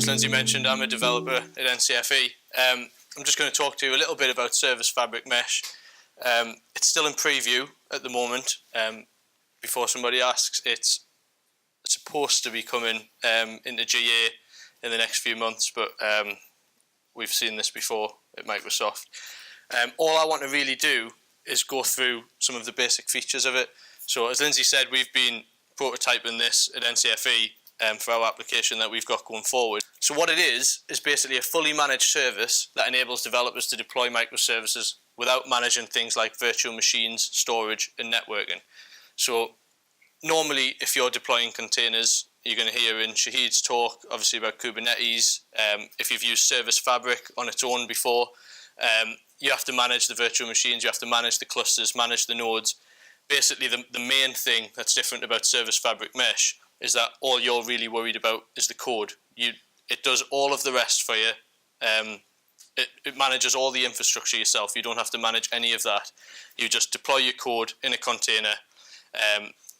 as Lindsay mentioned, I'm a developer at NCFE. I'm just going to talk to you a little bit about Service Fabric Mesh. It's still in preview at the moment. Before somebody asks, it's supposed to be coming into GA in the next few months, but we've seen this before at Microsoft. All I want to really do is go through some of the basic features of it. So as Lindsay said, we've been prototyping this at NCFE for our application that we've got going forward. So what it is basically a fully managed service that enables developers to deploy microservices without managing things like virtual machines, storage, and networking. So normally, if you're deploying containers, you're going to hear in Shahid's talk, obviously, about Kubernetes. If you've used Service Fabric on its own before, you have to manage the virtual machines, you have to manage the clusters, manage the nodes. Basically, the main thing that's different about Service Fabric Mesh is that all you're really worried about is the code. It does all of the rest for you. It manages all the infrastructure yourself. You don't have to manage any of that. You just deploy your code in a container.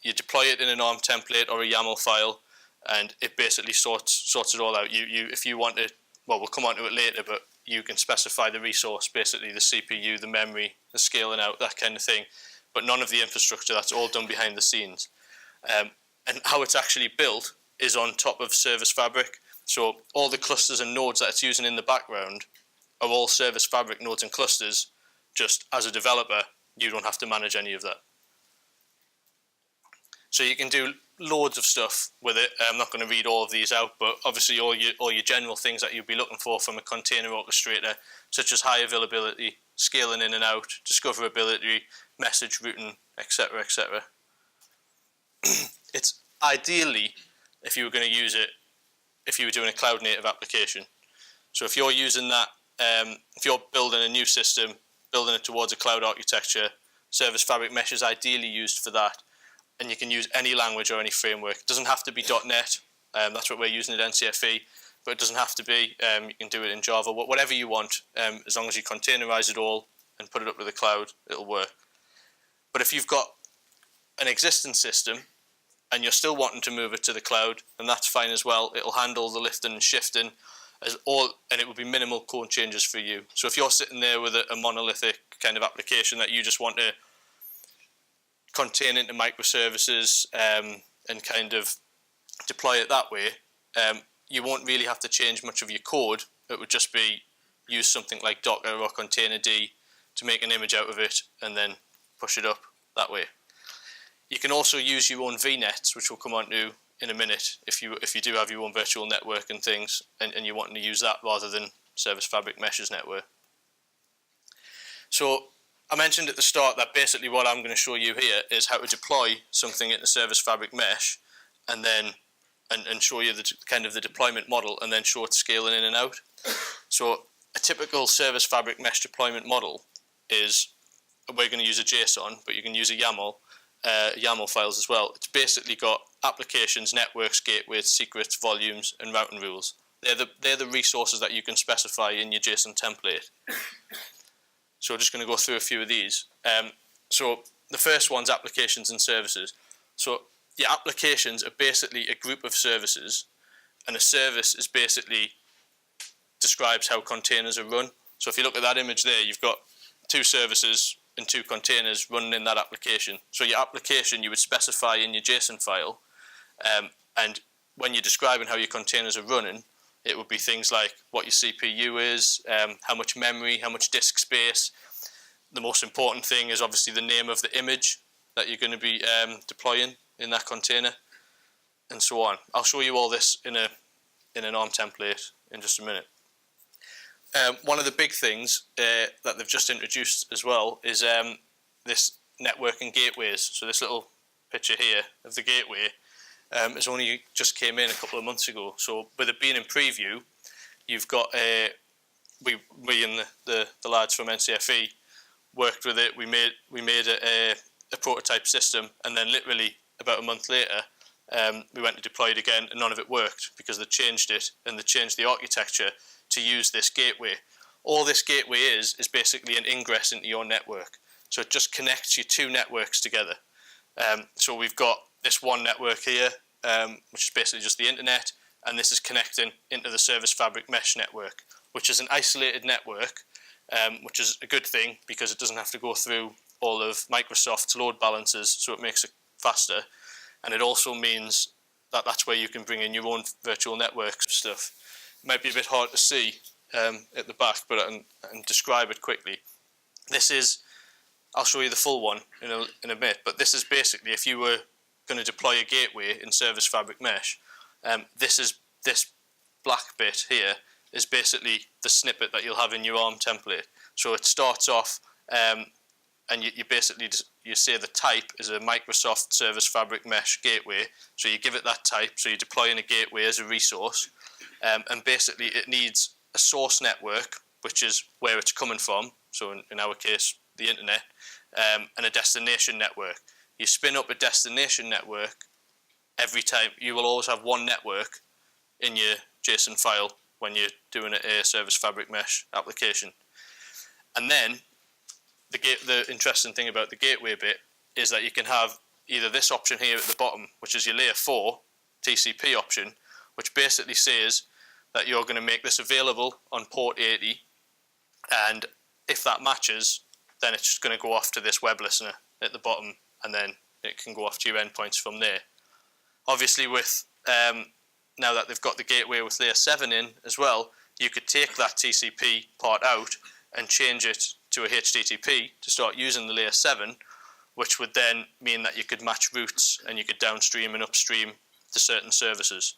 You deploy it in an ARM template or a YAML file, and it basically sorts it all out. If you want it, well, we'll come on to it later, but you can specify the resource, basically the CPU, the memory, the scaling out, that kind of thing. But none of the infrastructure, that's all done behind the scenes. And how it's actually built is on top of Service Fabric. So all the clusters and nodes that it's using in the background are all Service Fabric nodes and clusters. Just as a developer, you don't have to manage any of that. So you can do loads of stuff with it. I'm not going to read all of these out, but obviously all your general things that you'd be looking for from a container orchestrator, such as high availability, scaling in and out, discoverability, message routing, etc., etc. It's ideally, if you were going to use it, if you were doing a cloud native application. So if you're using that, if you're building a new system, building it towards a cloud architecture, Service Fabric Mesh is ideally used for that. And you can use any language or any framework. It doesn't have to be .NET. That's what we're using at NCFE. But it doesn't have to be. You can do it in Java, whatever you want. As long as you containerize it all and put it up to the cloud, it'll work. But if you've got an existing system and you're still wanting to move it to the cloud, then that's fine as well. It'll handle the lifting and shifting and it will be minimal code changes for you. So if you're sitting there with a monolithic kind of application that you just want to contain into microservices and kind of deploy it that way, you won't really have to change much of your code. It would just be use something like Docker or Containerd to make an image out of it and then push it up that way. You can also use your own VNets, which we'll come on to in a minute, if you do have your own virtual network and things, and you're wanting to use that rather than Service Fabric Mesh's network. So I mentioned at the start that basically what I'm going to show you here is how to deploy something into Service Fabric Mesh, and then and show you the kind of the deployment model, and then show it scaling in and out. So a typical Service Fabric Mesh deployment model is, we're going to use a JSON, but you can use a YAML files as well. It's basically got applications, networks, gateways, secrets, volumes, and routing rules. They're the resources that you can specify in your JSON template. So we're just going to go through a few of these. So the first one's applications and services. So your applications are basically a group of services, and a service is basically describes how containers are run. So if you look at that image there, you've got two services and two containers running in that application. So your application you would specify in your JSON file, and when you're describing how your containers are running, it would be things like what your CPU is, how much memory, how much disk space. The most important thing is obviously the name of the image that you're going to be deploying in that container, and so on. I'll show you all this in an ARM template in just a minute. One of the big things that they've just introduced as well is this network and gateways. So this little picture here of the gateway is only just came in a couple of months ago. So with it being in preview, you've got we and the lads from NCFE worked with it. We made a prototype system, and then literally about a month later, we went to deploy it again, and none of it worked because they changed it, and they changed the architecture to use this gateway. All this gateway is basically an ingress into your network. So it just connects your two networks together. So we've got this one network here, which is basically just the internet, and this is connecting into the Service Fabric Mesh network, which is an isolated network, which is a good thing because it doesn't have to go through all of Microsoft's load balancers, so it makes it faster. And it also means that that's where you can bring in your own virtual network stuff. It might be a bit hard to see at the back, but I can describe it quickly. This is, I'll show you the full one in a bit, but this is basically if you were going to deploy a gateway in Service Fabric Mesh, this black bit here is basically the snippet that you'll have in your ARM template. So it starts off and you basically you say the type is a Microsoft Service Fabric Mesh gateway. So you give it that type, so you're deploying a gateway as a resource, and basically it needs a source network, which is where it's coming from, so in our case the internet, and a destination network. You spin up a destination network every time. You will always have one network in your JSON file when you're doing a Service Fabric Mesh application. And then the interesting thing about the gateway bit is that you can have either this option here at the bottom, which is your layer 4 TCP option, which basically says that you're going to make this available on port 80, and if that matches, then it's just going to go off to this web listener at the bottom, and then it can go off to your endpoints from there. Obviously, with now that they've got the gateway with layer 7 in as well, you could take that TCP part out and change it to a HTTP to start using the layer 7, which would then mean that you could match routes and you could downstream and upstream to certain services.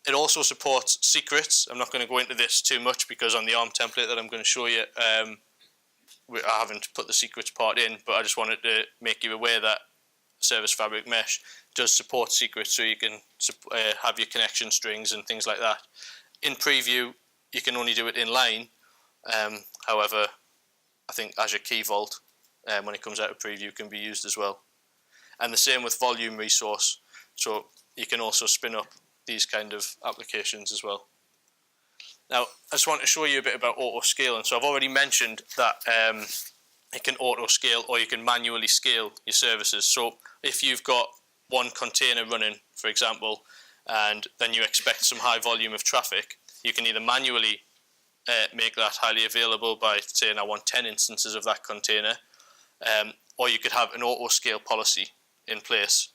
It also supports secrets. I'm not going to go into this too much because on the ARM template that I'm going to show you, I haven't put the secrets part in, but I just wanted to make you aware that Service Fabric Mesh does support secrets, so you can have your connection strings and things like that. In preview, you can only do it in line. However, I think Azure Key Vault, when it comes out of preview, can be used as well. And the same with volume resource, so you can also spin up these kind of applications as well. Now, I just want to show you a bit about auto scaling. So I've already mentioned that it can auto scale or you can manually scale your services. So if you've got one container running, for example, and then you expect some high volume of traffic, you can either manually make that highly available by saying I want 10 instances of that container, or you could have an auto scale policy in place,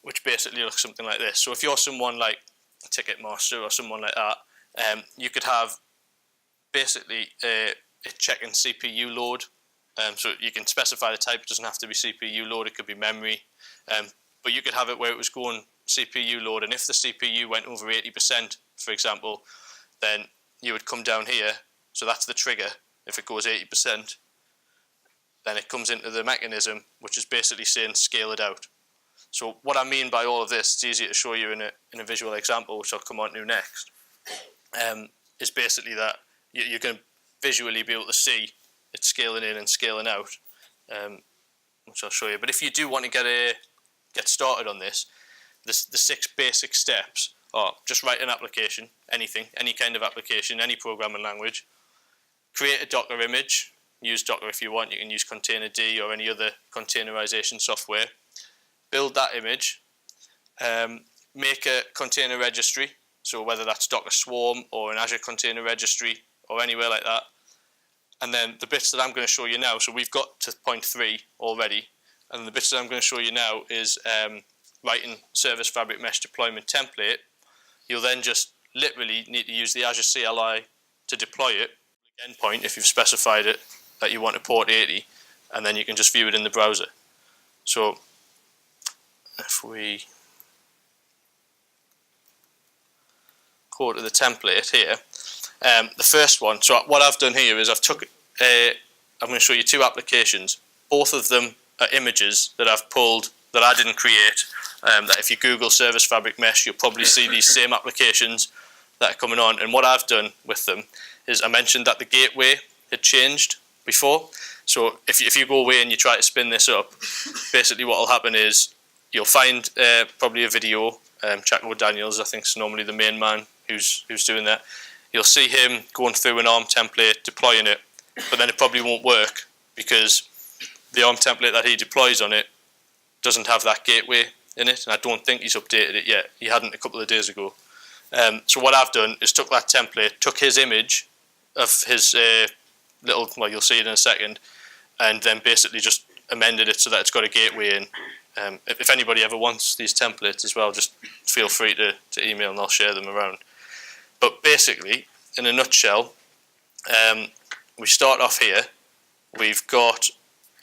which basically looks something like this. So if you're someone like Ticketmaster or someone like that, you could have basically a checking CPU load. So you can specify the type. It doesn't have to be CPU load, it could be memory. But you could have it where it was going CPU load, and if the CPU went over 80%, for example, then you would come down here. So that's the trigger. If it goes 80%, then it comes into the mechanism, which is basically saying scale it out. So what I mean by all of this, it's easier to show you in a visual example, which I'll come on to next, is basically that you're going to visually be able to see it scaling in and scaling out, which I'll show you. But if you do want to get started on this, the 6 basic steps are just write an application, anything, any kind of application, any programming language, create a Docker image, use Docker if you want, you can use Containerd or any other containerization software, build that image, make a container registry, so whether that's Docker Swarm or an Azure Container Registry or anywhere like that. And then the bits that I'm going to show you now, so we've got to point 3 already, and the bits that I'm going to show you now is writing Service Fabric Mesh deployment template. You'll then just literally need to use the Azure CLI to deploy it, endpoint if you've specified it that you want to port 80, and then you can just view it in the browser. So if we go to the template here, the first one, so what I've done here is I'm going to show you 2 applications. Both of them are images that I've pulled that I didn't create, that if you Google Service Fabric Mesh, you'll probably see these same applications that are coming on. And what I've done with them is I mentioned that the gateway had changed before. So if you go away and you try to spin this up, basically what will happen is you'll find probably a video. Chaco Daniels, I think, is normally the main man who's doing that. You'll see him going through an ARM template, deploying it, but then it probably won't work because the ARM template that he deploys on it doesn't have that gateway in it, and I don't think he's updated it yet. He hadn't a couple of days ago. So what I've done is took that template, took his image of his little, well, you'll see it in a second, and then basically just amended it so that it's got a gateway in. If anybody ever wants these templates as well, just feel free to email and I'll share them around. But basically, in a nutshell, we start off here. We've got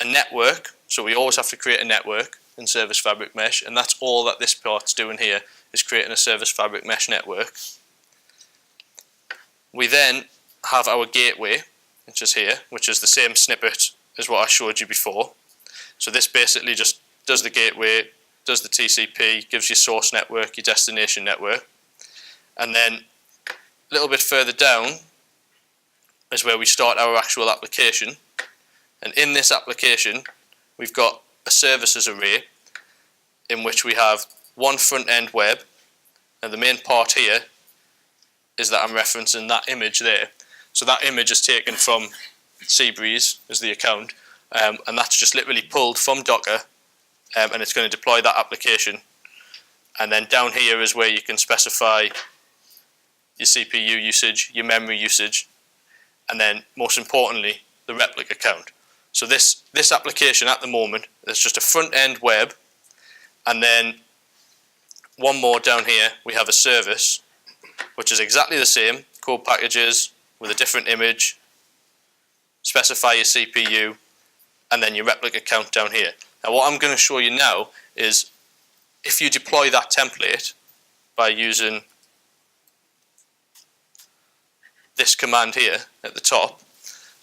a network, so we always have to create a network in Service Fabric Mesh, and that's all that this part's doing here, is creating a Service Fabric Mesh network. We then have our gateway, which is here, which is the same snippet as what I showed you before. So this basically just does the gateway, does the TCP, gives you source network, your destination network. And then a little bit further down is where we start our actual application. And in this application, we've got a services array in which we have one front-end web, and the main part here is that I'm referencing that image there. So that image is taken from Seabreeze as the account, and that's just literally pulled from Docker, and it's going to deploy that application. And then down here is where you can specify your CPU usage, your memory usage, and then most importantly, the replica count. So this application at the moment is just a front-end web, and then one more down here, we have a service, which is exactly the same, code packages with a different image, specify your CPU, and then your replica count down here. Now what I'm going to show you now is if you deploy that template by using this command here at the top,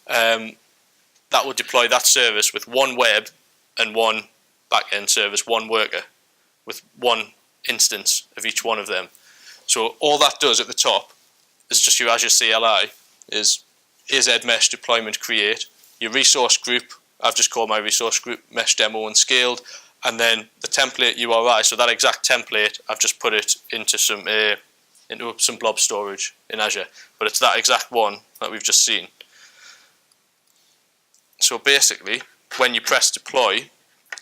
that will deploy that service with one web and one backend service, one worker, with one instance of each one of them. So all that does at the top is just your Azure CLI is AZ-Mesh deployment create, your resource group, I've just called my resource group mesh demo and scaled, and then the template URI, so that exact template, I've just put it into some blob storage in Azure, but it's that exact one that we've just seen. So basically, when you press deploy,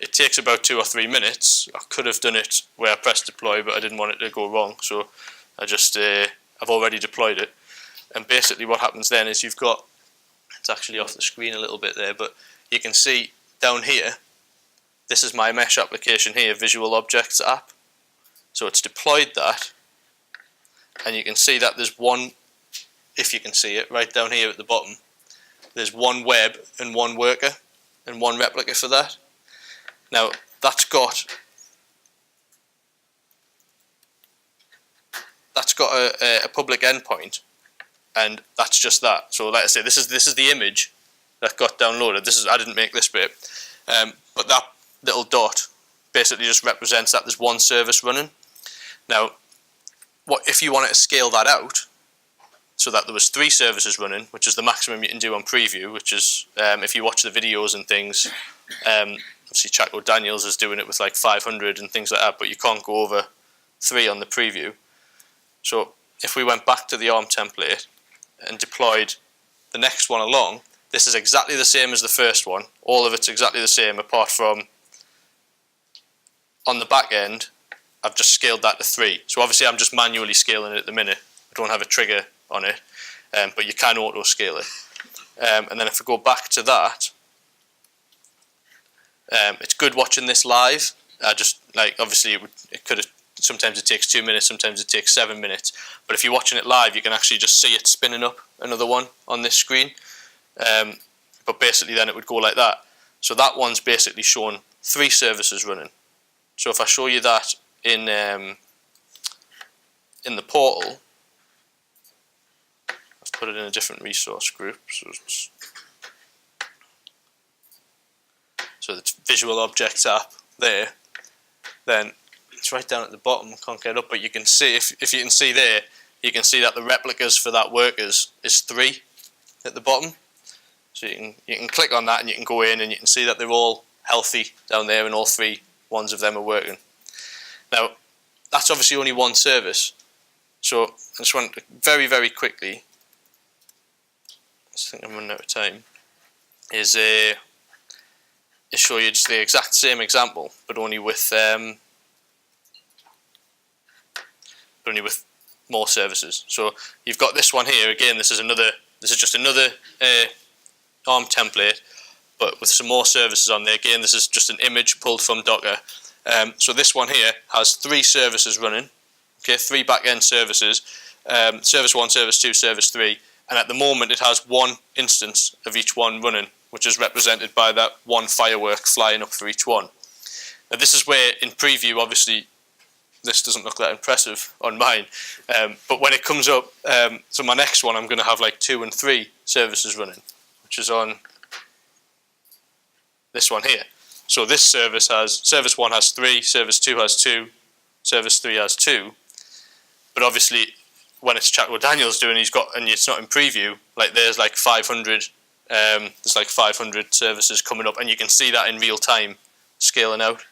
it takes about 2 or 3 minutes. I could have done it where I pressed deploy, but I didn't want it to go wrong, so I just, I've already deployed it. And basically what happens then is you've got, it's actually off the screen a little bit there, but you can see down here, this is my mesh application here, Visual Objects app. So it's deployed that, and you can see that there's one, if you can see it, right down here at the bottom, there's one web and one worker and one replica for that. Now that's got a public endpoint, and that's just that. So like I say, this is the image that got downloaded. I didn't make this bit, but that little dot basically just represents that there's one service running. Now, what if you wanted to scale that out so that there was 3 services running, which is the maximum you can do on preview, which is if you watch the videos and things, obviously Chaco Daniels is doing it with like 500 and things like that, but you can't go over 3 on the preview. So if we went back to the ARM template and deployed the next one along, this is exactly the same as the first one. All of it's exactly the same, apart from on the back end, I've just scaled that to 3. So obviously I'm just manually scaling it at the minute. I don't have a trigger on it, but you can auto scale it. And then if I go back to that, it's good watching this live. Obviously it could have, sometimes it takes 2 minutes, sometimes it takes 7 minutes. But if you're watching it live, you can actually just see it spinning up another one on this screen. But basically then it would go like that. So that one's basically showing 3 services running. So if I show you that in the portal, I've put it in a different resource group. So it's Visual Objects app there. Then it's right down at the bottom. I can't get up, but you can see, if you can see there, you can see that the replicas for that workers is 3 at the bottom. So you can click on that and you can go in and you can see that they're all healthy down there and all 3 ones of them are working. Now, that's obviously only one service. So I just want to very, very quickly, I think I'm running out of time, is show you just the exact same example, but only with but only with more services. So you've got this one here. Again, this is just another ARM template, but with some more services on there. Again, this is just an image pulled from Docker. So this one here has 3 services running. Okay, 3 back-end services. Service 1, Service 2, Service 3. And at the moment, it has 1 instance of each one running, which is represented by that 1 firework flying up for each one. Now, this is where, in preview, obviously, this doesn't look that impressive on mine. But when it comes up, so my next one, I'm going to have like 2 and 3 services running, which is on this one here. So this Service 1 has 3, Service 2 has 2, Service 3 has 2. But obviously, when it's chat what Daniel's doing, and it's not in preview, like there's like 500, there's like 500 services coming up, and you can see that in real time scaling out.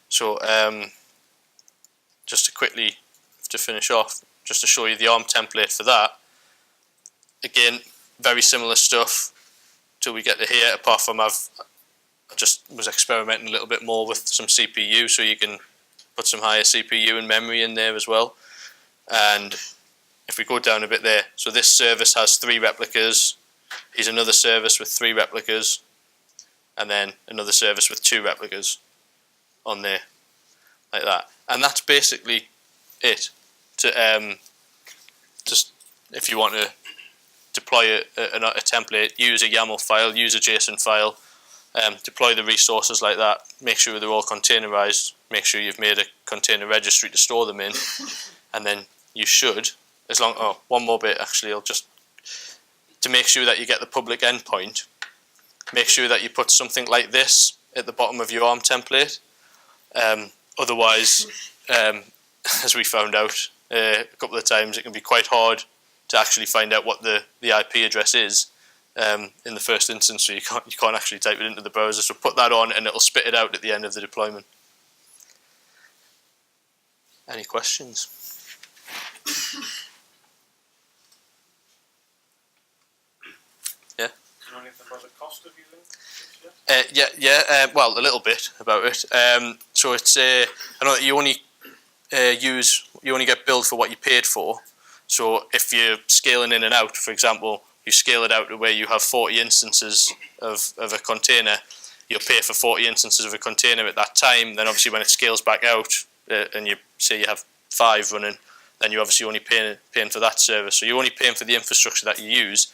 So just to finish off, just to show you the ARM template for that. Again, very similar stuff till we get to here, apart from I just was experimenting a little bit more with some CPU, so you can put some higher CPU and memory in there as well. And if we go down a bit there, so this service has 3 replicas. Here's another service with 3 replicas, and then another service with 2 replicas on there, like that. And that's basically it. Just if you want to deploy a template, use a YAML file, use a JSON file, deploy the resources like that. Make sure they're all containerized. Make sure you've made a container registry to store them in, and then you should. One more bit actually. To make sure that you get the public endpoint, make sure that you put something like this at the bottom of your ARM template. Otherwise, as we found out a couple of times, it can be quite hard to actually find out what the IP address is in the first instance. So you can't actually type it into the browser. So put that on, and it'll spit it out at the end of the deployment. Any questions? Yeah. Do you know anything about the cost of using it? Well, a little bit about it. So it's I know that you only get billed for what you paid for. So if you're scaling in and out, for example, you scale it out to where you have 40 instances of a container, you'll pay for 40 instances of a container at that time. Then obviously when it scales back out, and you say you have 5 running, then you're obviously only paying for that service. So you're only paying for the infrastructure that you use.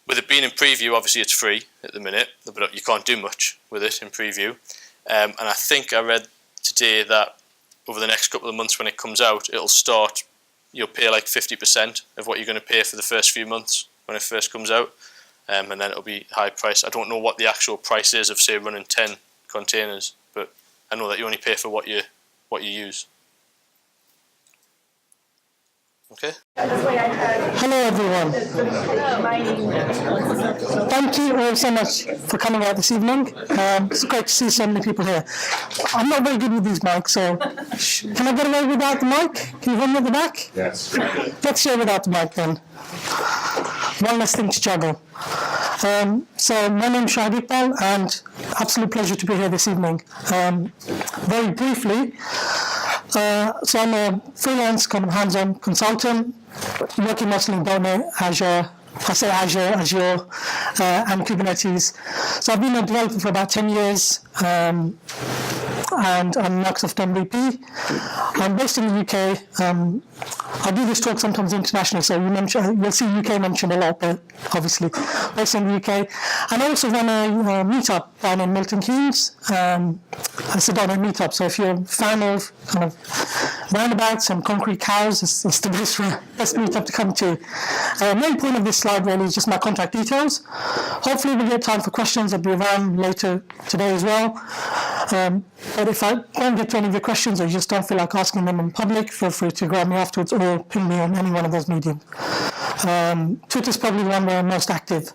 With it being in preview, obviously it's free at the minute, but you can't do much with it in preview. And I think I read today that over the next couple of months when it comes out, you'll pay like 50% of what you're going to pay for the first few months when it first comes out. And then it'll be high price. I don't know what the actual price is of, say, running 10 containers, but I know that you only pay for what you use. Okay. Hello everyone. Thank you all so much for coming out this evening. It's great to see so many people here. I'm not very good with these mics, so can I get away without the mic? Can you hear me at the back? Yes. Let's share without the mic then. One less thing to juggle. So my name is Shahid Iqbal, and absolute pleasure to be here this evening. Very briefly, so I'm a freelance kind of hands-on consultant, working mostly in .NET, Azure, and Kubernetes. So I've been a developer for about 10 years, and I'm Microsoft MVP. I'm based in the UK. I do this talk sometimes internationally, so you'll see UK mentioned a lot, but obviously based in the UK. And I also run a meetup down in Milton Keynes. It's a .NET meetup, so if you're a fan of kind of roundabouts and concrete cows, it's the best meetup to come to. Main point of this slide really is just my contact details. Hopefully we'll get time for questions. I'll be around later today as well. But if I don't get to any of your questions or you just don't feel like asking them in public, feel free to grab me afterwards or ping me on any one of those mediums. Twitter's probably the one where I'm most active.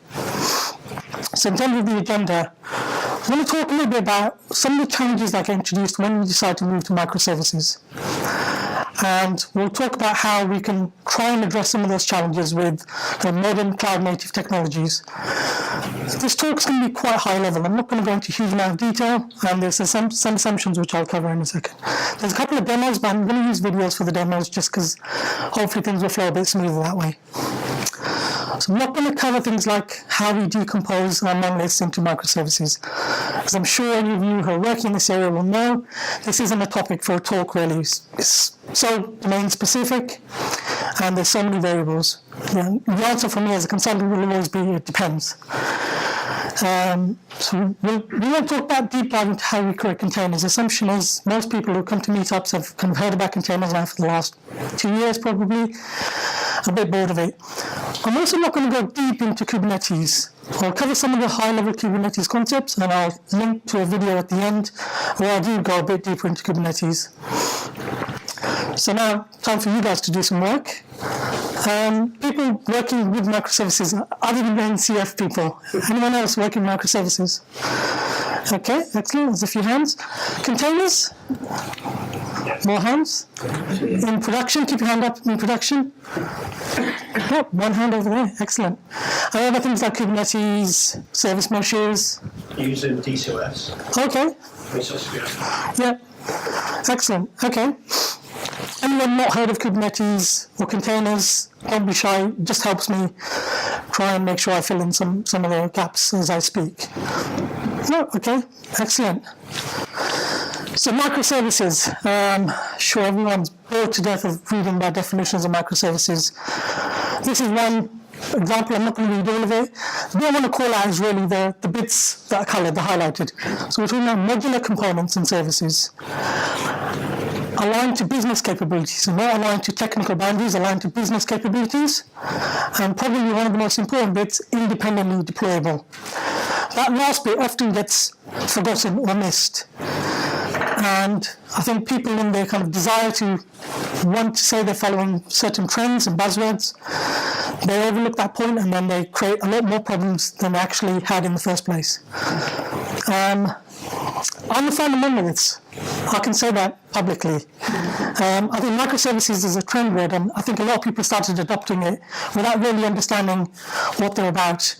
So in terms of the agenda, I want to talk a little bit about some of the challenges that get introduced when we decide to move to microservices. And we'll talk about how we can try and address some of those challenges with modern cloud-native technologies. This talk's going to be quite high level. I'm not going to go into a huge amount of detail, and there's some assumptions which I'll cover in a second. There's a couple of demos, but I'm going to use videos for the demos just because hopefully things will flow a bit smoother that way. So I'm not going to cover things like how we decompose our monoliths into microservices, because I'm sure any of you who are working in this area will know this isn't a topic for a talk really. It's so domain specific, and there's so many variables. The answer for me as a consultant will always be it depends. So we won't talk about deep dive into how we create containers. The assumption is most people who come to meetups have kind of heard about containers now for the last 2 years probably. I'm a bit bored of it. I'm also not going to go deep into Kubernetes. I'll cover some of the high-level Kubernetes concepts, and I'll link to a video at the end where I do go a bit deeper into Kubernetes. So now, time for you guys to do some work. People working with microservices, other than the NCF people. Anyone else working with microservices? Okay, excellent. There's a few hands. Containers? More hands? In production, keep your hand up in production. Oh, one hand over there, excellent. And other things like Kubernetes, service meshes. Using DCOS. Okay. Yeah, excellent, okay. Anyone not heard of Kubernetes or containers, don't be shy, it just helps me try and make sure I fill in some of the gaps as I speak. No, okay, excellent. So microservices, sure everyone's bored to death of reading about definitions of microservices. This is one example, I'm not going to read all of it. What I want to call out is really the bits that are coloured, the highlighted. So we're talking about modular components and services. Aligned to business capabilities, so not aligned to technical boundaries, aligned to business capabilities, and probably one of the most important bits, independently deployable. That last bit often gets forgotten or missed. And I think people in their kind of desire to want to say they're following certain trends and buzzwords, they overlook that point and then they create a lot more problems than they actually had in the first place. I'm a fan of monoliths. I can say that publicly. I think microservices is a trend word, and I think a lot of people started adopting it without really understanding what they're about.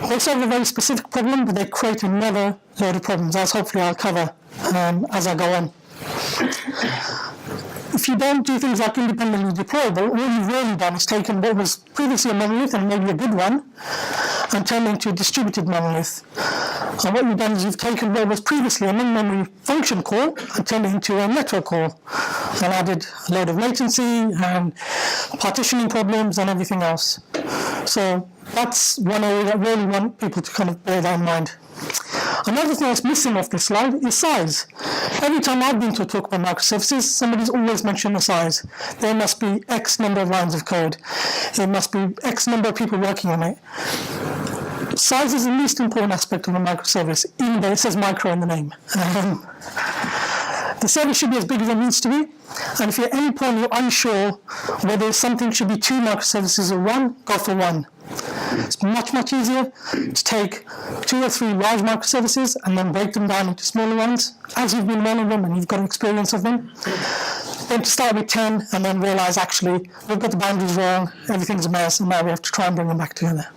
They solve a very specific problem, but they create another load of problems, as hopefully I'll cover as I go on. If you don't do things like independently deployable, all you've really done is taken what was previously a monolith, and maybe a good one, and turned it into a distributed monolith. And what you've done is you've taken what was previously a in-memory function call and turned it into a network call, and added a load of latency and partitioning problems and everything else. So that's one area that I really want people to kind of bear that in mind. Another thing that's missing off this slide is size. Every time I've been to a talk about microservices, somebody's always mentioned the size. There must be X number of lines of code. There must be X number of people working on it. Size is the least important aspect of a microservice, even though it says micro in the name. The service should be as big as it needs to be, and if at any point you're unsure whether something should be 2 microservices or 1, go for 1. It's much, much easier to take 2 or 3 large microservices and then break them down into smaller ones, as you've been running them and you've got experience of them, than to start with 10 and then realise actually we've got the boundaries wrong, everything's a mess, and now we have to try and bring them back together.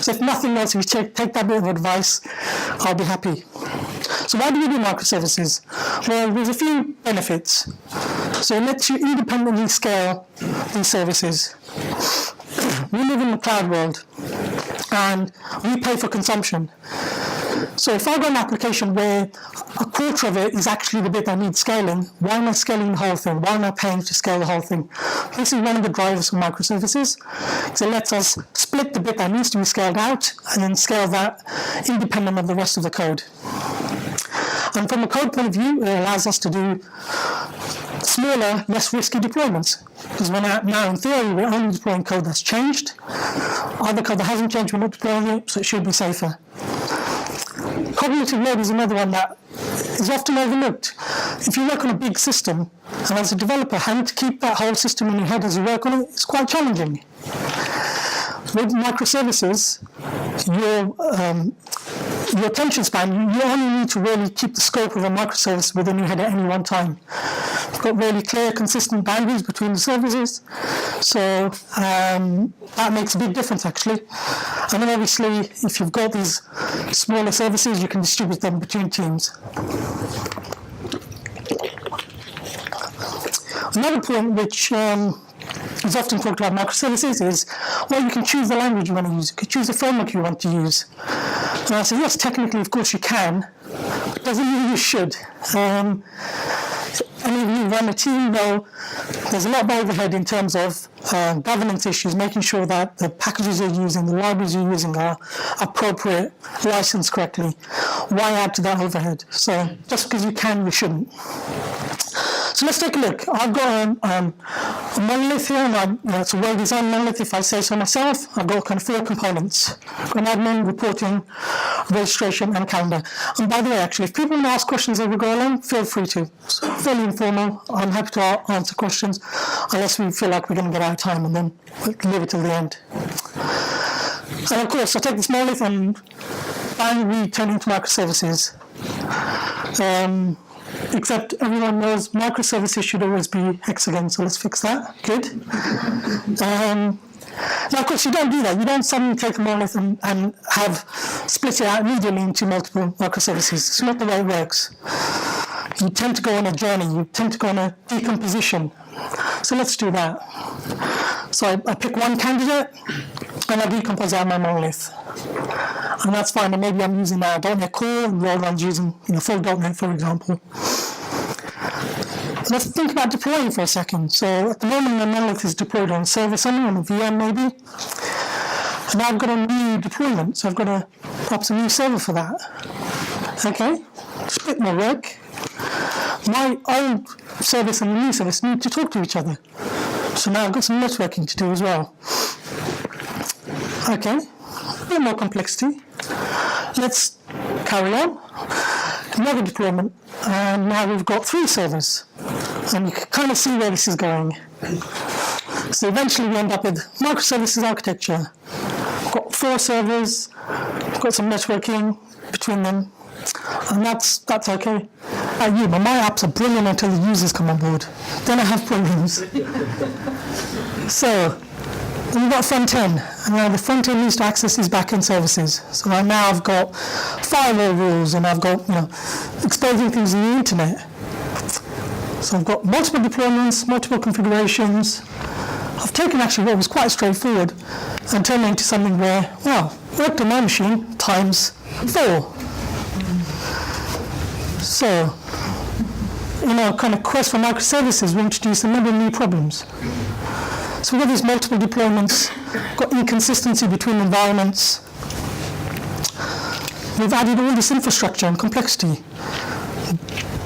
So if nothing else, if you take that bit of advice, I'll be happy. So why do we do microservices? Well, there's a few benefits. So it lets you independently scale these services. We live in the cloud world, and we pay for consumption. So if I've got an application where a quarter of it is actually the bit that needs scaling, why am I scaling the whole thing? Why am I paying to scale the whole thing? This is one of the drivers for microservices. So it lets us split the bit that needs to be scaled out and then scale that independent of the rest of the code. And from a code point of view, it allows us to do smaller, less risky deployments. Because now in theory, we're only deploying code that's changed. Other code that hasn't changed, we're not deploying it, so it should be safer. Cognitive load is another one that is often overlooked. If you work on a big system, and as a developer, having to keep that whole system in your head as you work on it, it's quite challenging. With microservices, your attention span, you only need to really keep the scope of a microservice within your head at any one time. I've got really clear, consistent boundaries between the services. So that makes a big difference, actually. And then obviously, if you've got these smaller services, you can distribute them between teams. Another point which is often talked about microservices is, well, you can choose the language you want to use. You can choose the framework you want to use. And I say, yes, technically, of course, you can, but doesn't mean you should. Any of you run a team know there's a lot of overhead in terms of governance issues, making sure that the packages you're using, the libraries you're using are appropriate, licensed correctly. Why add to that overhead? So just because you can, you shouldn't. So let's take a look. I've got a monolith here, and it's a well-designed monolith, if I say so myself. I've got kind of 4 components. I've got an admin, reporting, registration, and calendar. And by the way, actually, if people want to ask questions as we go along, feel free to. It's fairly informal. I'm happy to answer questions, unless we feel like we're going to get out of time, and then we'll leave it till the end. And of course, I take this monolith and we turn it into microservices. Except everyone knows microservices should always be hexagon, so let's fix that. Good. Now, of course, you don't do that. You don't suddenly take a monolith and have split it out immediately into multiple microservices. It's not the way it works. You tend to go on a journey. You tend to go on a decomposition. So let's do that. So I pick one candidate, and I decompose out my monolith. And that's fine, and maybe I'm using .NET Core, and the other one's using full .NET, for example. Let's think about deploying for a second. So at the moment, my monolith is deployed on a server somewhere, on a VM maybe. And now I've got a new deployment, so I've got perhaps a new server for that. Okay, it's a bit more work. My old service and the new service need to talk to each other. So now I've got some networking to do as well. Okay, a bit more complexity. Let's carry on. Another deployment, and now we've got 3 servers. And you can kind of see where this is going. So eventually we end up with microservices architecture. We've got 4 servers, we've got some networking between them, and that's okay. But my apps are brilliant until the users come on board. Then I have problems. So we've got front end, and now the front end needs to access these back-end services. So right now I've got firewall rules, and I've got exposing things on the internet. So I've got multiple deployments, multiple configurations. I've taken actually what was quite straightforward and turned it into something where, well, worked on my machine times 4. So, kind of quest for microservices, we introduced a number of new problems. So we've got these multiple deployments, got inconsistency between environments. We've added all this infrastructure and complexity.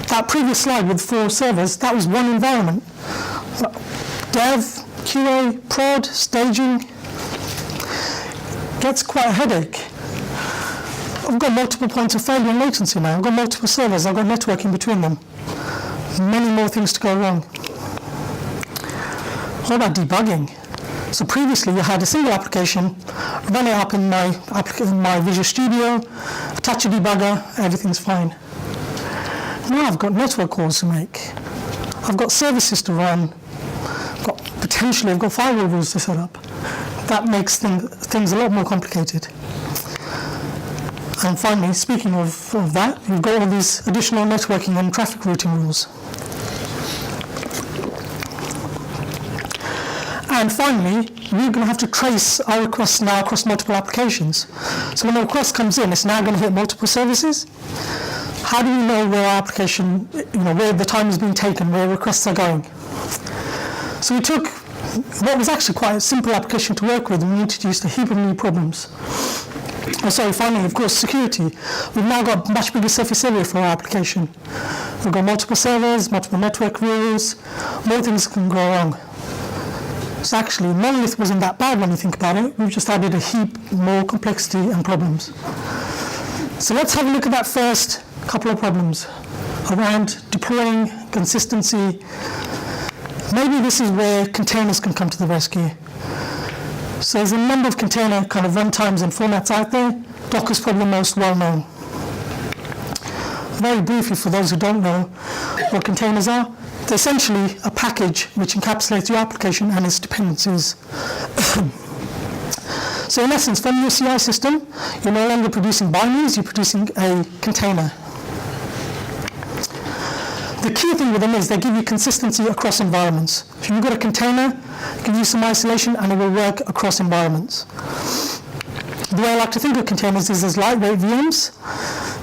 That previous slide with 4 servers, that was one environment. Dev, QA, prod, staging. Gets quite a headache. I've got multiple points of failure and latency now. I've got multiple servers, I've got networking between them. Many more things to go wrong. What about debugging? So previously you had a single application, run it up in my Visual Studio, attach a debugger, everything's fine. Now I've got network calls to make. I've got services to run. I've got firewall rules to set up. That makes things a lot more complicated. And finally, speaking of that, we've got all these additional networking and traffic routing rules. And finally, we're going to have to trace our requests now across multiple applications. So when a request comes in, it's now going to hit multiple services. How do we know where our application, where the time is being taken, where requests are going? So we took what was actually quite a simple application to work with, and we introduced a heap of new problems. Finally, of course, security. We've now got much bigger surface area for our application. We've got multiple servers, multiple network rules, more things can go wrong. So actually, monolith wasn't that bad when you think about it. We've just added a heap more complexity and problems. So let's have a look at that first couple of problems around deploying, consistency. Maybe this is where containers can come to the rescue. So there's a number of container kind of runtimes and formats out there. Docker's probably the most well-known. Very briefly, for those who don't know what containers are, they're essentially a package which encapsulates your application and its dependencies. So in essence, from your CI system, you're no longer producing binaries, you're producing a container. The key thing with them is they give you consistency across environments. If you've got a container, you can use some isolation and it will work across environments. The way I like to think of containers is as lightweight VMs.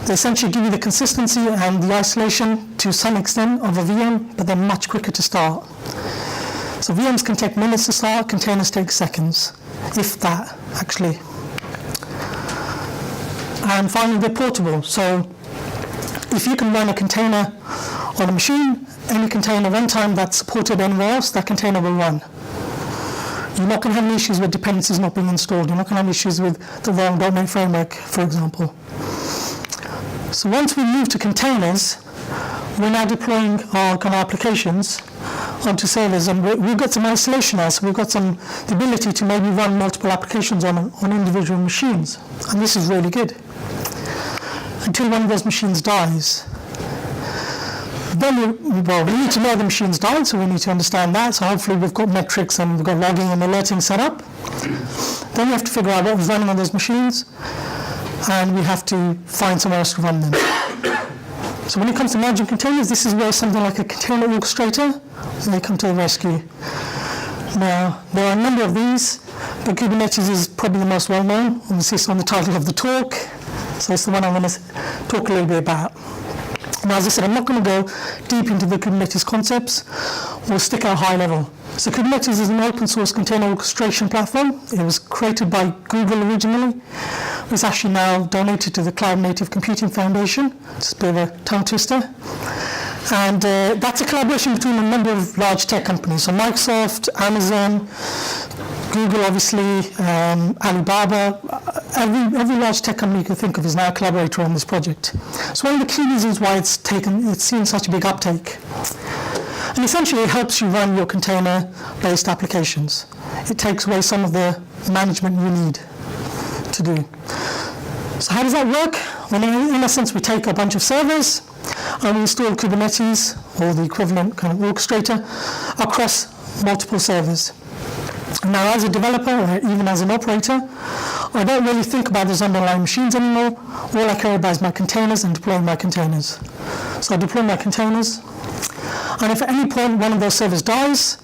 They essentially give you the consistency and the isolation to some extent of a VM, but they're much quicker to start. So VMs can take minutes to start, containers take seconds, if that, actually. And finally, they're portable. So if you can run a container on a machine, any container runtime that's supported anywhere else, that container will run. You're not going to have any issues with dependencies not being installed. You're not going to have issues with the wrong .NET framework, for example. So once we move to containers, we're now deploying our kind of applications onto servers, and we've got some isolation now, so we've got the ability to maybe run multiple applications on individual machines, and this is really good. Until one of those machines dies. Then we need to know the machine's died, so we need to understand that. So hopefully we've got metrics and we've got logging and alerting set up. Then we have to figure out what was running on those machines, and we have to find somewhere else to run them. So when it comes to managing containers, this is where something like a container orchestrator may come to the rescue. Now, there are a number of these, but Kubernetes is probably the most well-known, and this is on the title of the talk. So it's the one I'm going to talk a little bit about. Now, as I said, I'm not going to go deep into the Kubernetes concepts. We'll stick at a high level. So Kubernetes is an open source container orchestration platform. It was created by Google originally. It's actually now donated to the Cloud Native Computing Foundation. It's a bit of a tongue twister. And that's a collaboration between a number of large tech companies. So Microsoft, Amazon, Google, obviously, Alibaba, every large tech company you can think of is now a collaborator on this project. So one of the key reasons why it's seen such a big uptake. And essentially it helps you run your container-based applications. It takes away some of the management you need to do. So how does that work? Well, in essence, we take a bunch of servers and we install Kubernetes, or the equivalent kind of orchestrator, across multiple servers. Now, as a developer, or even as an operator, I don't really think about those underlying machines anymore. All I care about is my containers and deploying my containers. So I deploy my containers, and if at any point one of those servers dies,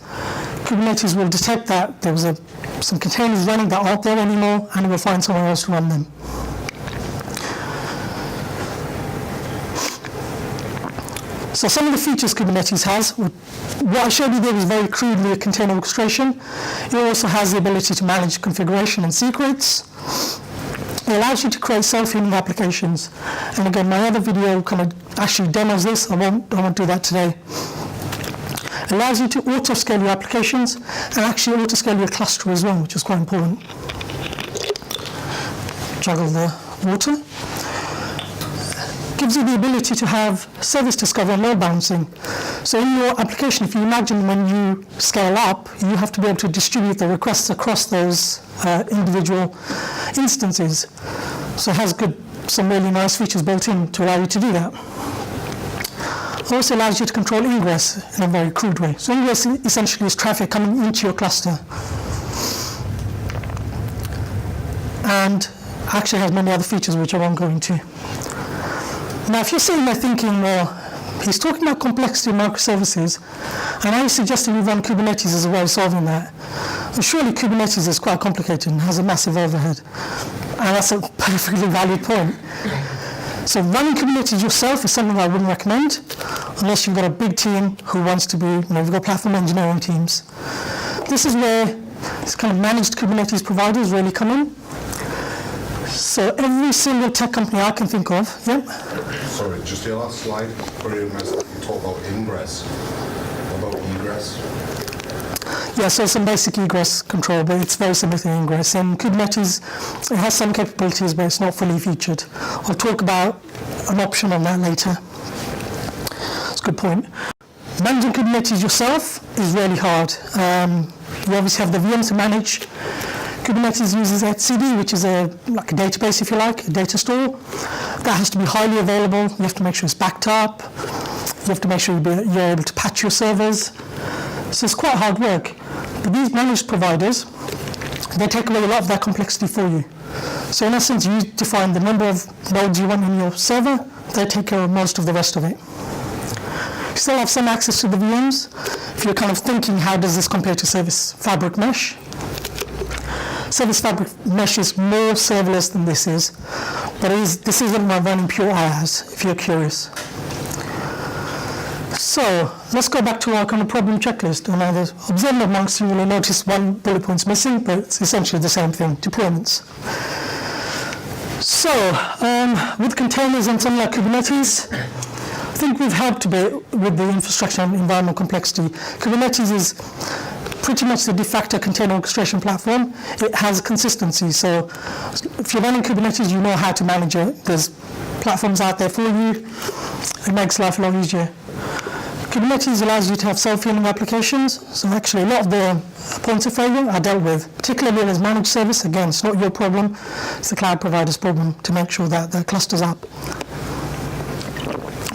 Kubernetes will detect that there was some containers running that aren't there anymore, and it will find somewhere else to run them. So some of the features Kubernetes has, what I showed you there was very crudely a container orchestration. It also has the ability to manage configuration and secrets. It allows you to create self-healing applications. And again, my other video kind of actually demos this. I won't do that today. It allows you to auto-scale your applications and actually auto-scale your cluster as well, which is quite important. Juggle the water. Gives you the ability to have service discovery and load balancing. So in your application, if you imagine when you scale up, you have to be able to distribute the requests across those individual instances. So it has some really nice features built in to allow you to do that. It also allows you to control ingress in a very crude way. So ingress essentially is traffic coming into your cluster. And actually has many other features which I won't go into. Now, if you're sitting there thinking, well, he's talking about complexity of microservices, and I'm suggesting we run Kubernetes as a way of solving that. Well, surely Kubernetes is quite complicated and has a massive overhead. And that's a perfectly valid point. So running Kubernetes yourself is something I wouldn't recommend, unless you've got a big team who wants to be, you've got platform engineering teams. This is where this kind of managed Kubernetes providers really come in. So every single tech company I can think of, Sorry, just your last slide, very interesting. You talk about ingress. What about egress? Yeah, so some basic egress control, but it's very similar to ingress. And Kubernetes, it has some capabilities, but it's not fully featured. I'll talk about an option on that later. That's a good point. Managing Kubernetes yourself is really hard. You obviously have the VMs to manage. Kubernetes uses etcd, which is like a database, if you like, a data store. That has to be highly available. You have to make sure it's backed up. You have to make sure you're able to patch your servers. So it's quite hard work. But these managed providers, they take away a lot of that complexity for you. So in essence, you define the number of nodes you want in your server, they take care of most of the rest of it. You still have some access to the VMs. If you're kind of thinking, how does this compare to Service Fabric Mesh? Service Fabric Mesh is more serverless than this is, but this isn't running pure IaaS, if you're curious. So let's go back to our kind of problem checklist. And as observed amongst you will notice one bullet point's missing, but it's essentially the same thing, deployments. So with containers and something like Kubernetes, I think we've helped a bit with the infrastructure and environmental complexity. Kubernetes is pretty much the de facto container orchestration platform. It has consistency. So if you're running Kubernetes, you know how to manage it. There's platforms out there for you. It makes life a lot easier. Kubernetes allows you to have self-healing applications. So actually a lot of the points of failure are dealt with, particularly as managed service. Again, it's not your problem. It's the cloud provider's problem to make sure that the cluster's up.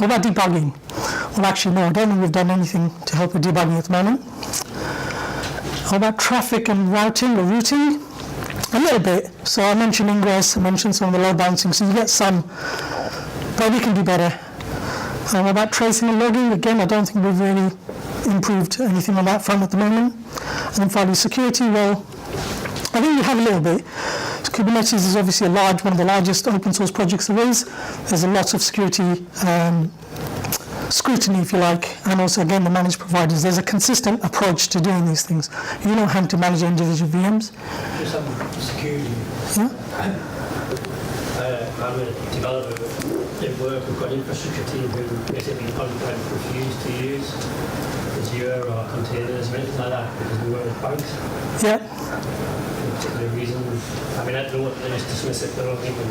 What about debugging? Well, actually, no, I don't think we've done anything to help with debugging at the moment. How about traffic and routing or routing? A little bit. So I mentioned ingress, I mentioned some of the load balancing, so you get some, but we can do better. What about tracing and logging? Again, I don't think we've really improved anything on that front at the moment. And then finally, security, well, I think we have a little bit. So Kubernetes is obviously one of the largest open source projects there is. There's a lot of security scrutiny, if you like, and also, again, the managed providers. There's a consistent approach to doing these things. You don't have to manage individual VMs. Just on security. Yeah? I'm a developer at work. We've got an infrastructure team who basically refuse to use Azure or containers or anything like that because we work with banks. Yeah. For particular reasons. I mean, I don't know what they just dismiss it, they don't even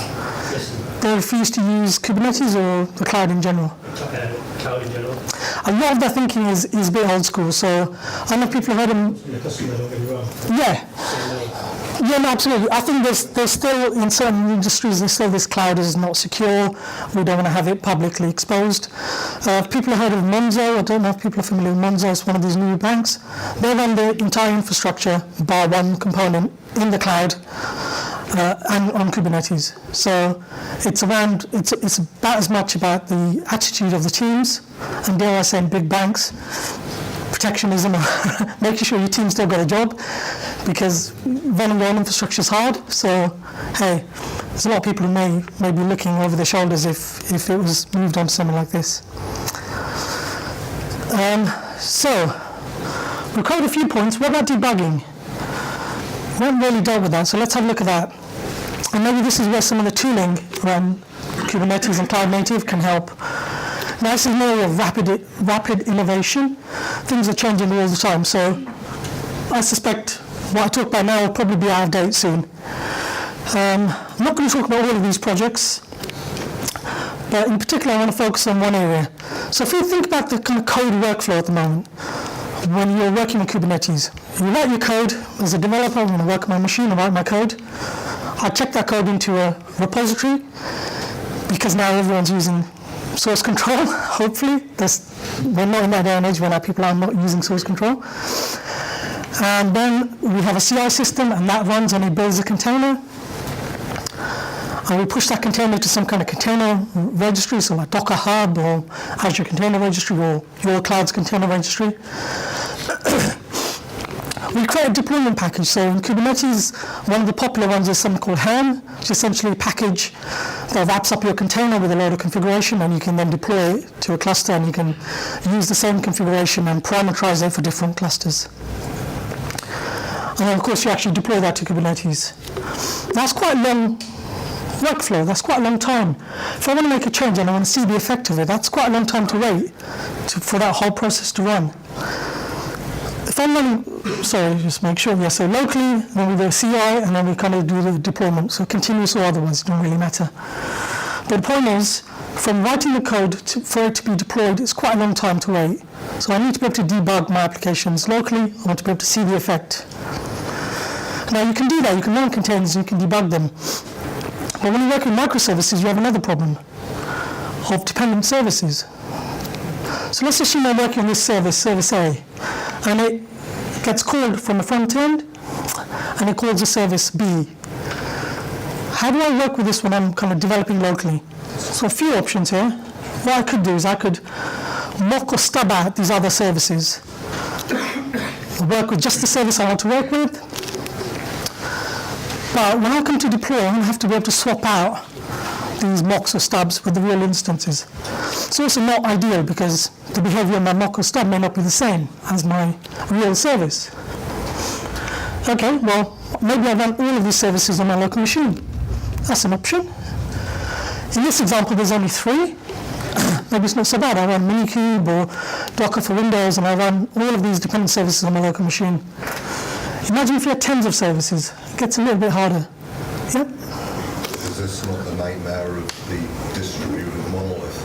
listen. They refuse to use Kubernetes or the cloud in general? Cloud in general. A lot of their thinking is a bit old school. So I know people have heard them. The customer, don't get me wrong. Yeah. Yeah, no, absolutely. I think there's still, in certain industries, there's still this cloud is not secure. We don't want to have it publicly exposed. People have heard of Monzo. I don't know if people are familiar with Monzo. It's one of these new banks. They run the entire infrastructure bar one component in the cloud and on Kubernetes. So it's about as much about the attitude of the teams, and dare I say, in big banks, protectionism, making sure your team still got a job, because running your own infrastructure is hard. So, hey, there's a lot of people who may be looking over their shoulders if it was moved on to something like this. So, we've covered a few points. What about debugging? We haven't really dealt with that, so let's have a look at that. And maybe this is where some of the tooling around Kubernetes and cloud native can help. Now, this is an area of rapid innovation. Things are changing all the time, so I suspect what I talk about now will probably be out of date soon. I'm not going to talk about all of these projects, but in particular I want to focus on one area. So if you think about the kind of code workflow at the moment, when you're working with Kubernetes, you write your code. As a developer, I'm going to work on my machine and write my code. I check that code into a repository, because now everyone's using source control, hopefully. We're not in that day and age when our people are not using source control. And then we have a CI system, and that runs and it builds a container. And we push that container to some kind of container registry, so like Docker Hub or Azure Container Registry or your cloud's container registry. We create a deployment package. So in Kubernetes, one of the popular ones is something called Helm, which is essentially a package that wraps up your container with a load of configuration, and you can then deploy it to a cluster, and you can use the same configuration and parameterize it for different clusters. And then, of course, you actually deploy that to Kubernetes. That's quite a long workflow. That's quite a long time. If I want to make a change and I want to see the effect of it, that's quite a long time to wait for that whole process to run. If I'm running, just make sure, so locally, then we do a CI, and then we kind of do the deployment. So continuous or otherwise, it doesn't really matter. But the point is, from writing the code for it to be deployed, it's quite a long time to wait. So I need to be able to debug my applications locally. I want to be able to see the effect. Now you can do that. You can run containers, you can debug them. But when you work with microservices, you have another problem of dependent services. So let's assume I'm working on this service A, and it gets called from the front end, and it calls the service B. How do I work with this when I'm kind of developing locally? So a few options here. What I could do is I could mock or stub out these other services. Work with just the service I want to work with. But when I come to deploy, I'm going to have to be able to swap out these mocks or stubs with the real instances. It's also not ideal because the behavior of my mock or stub may not be the same as my real service. Okay, well, maybe I run all of these services on my local machine. That's an option. In this example, there's only 3. Maybe it's not so bad. I run Minikube or Docker for Windows, and I run all of these dependent services on my local machine. Imagine if you had tens of services. It gets a little bit harder. Yep. Is this not the nightmare of the distributed monolith?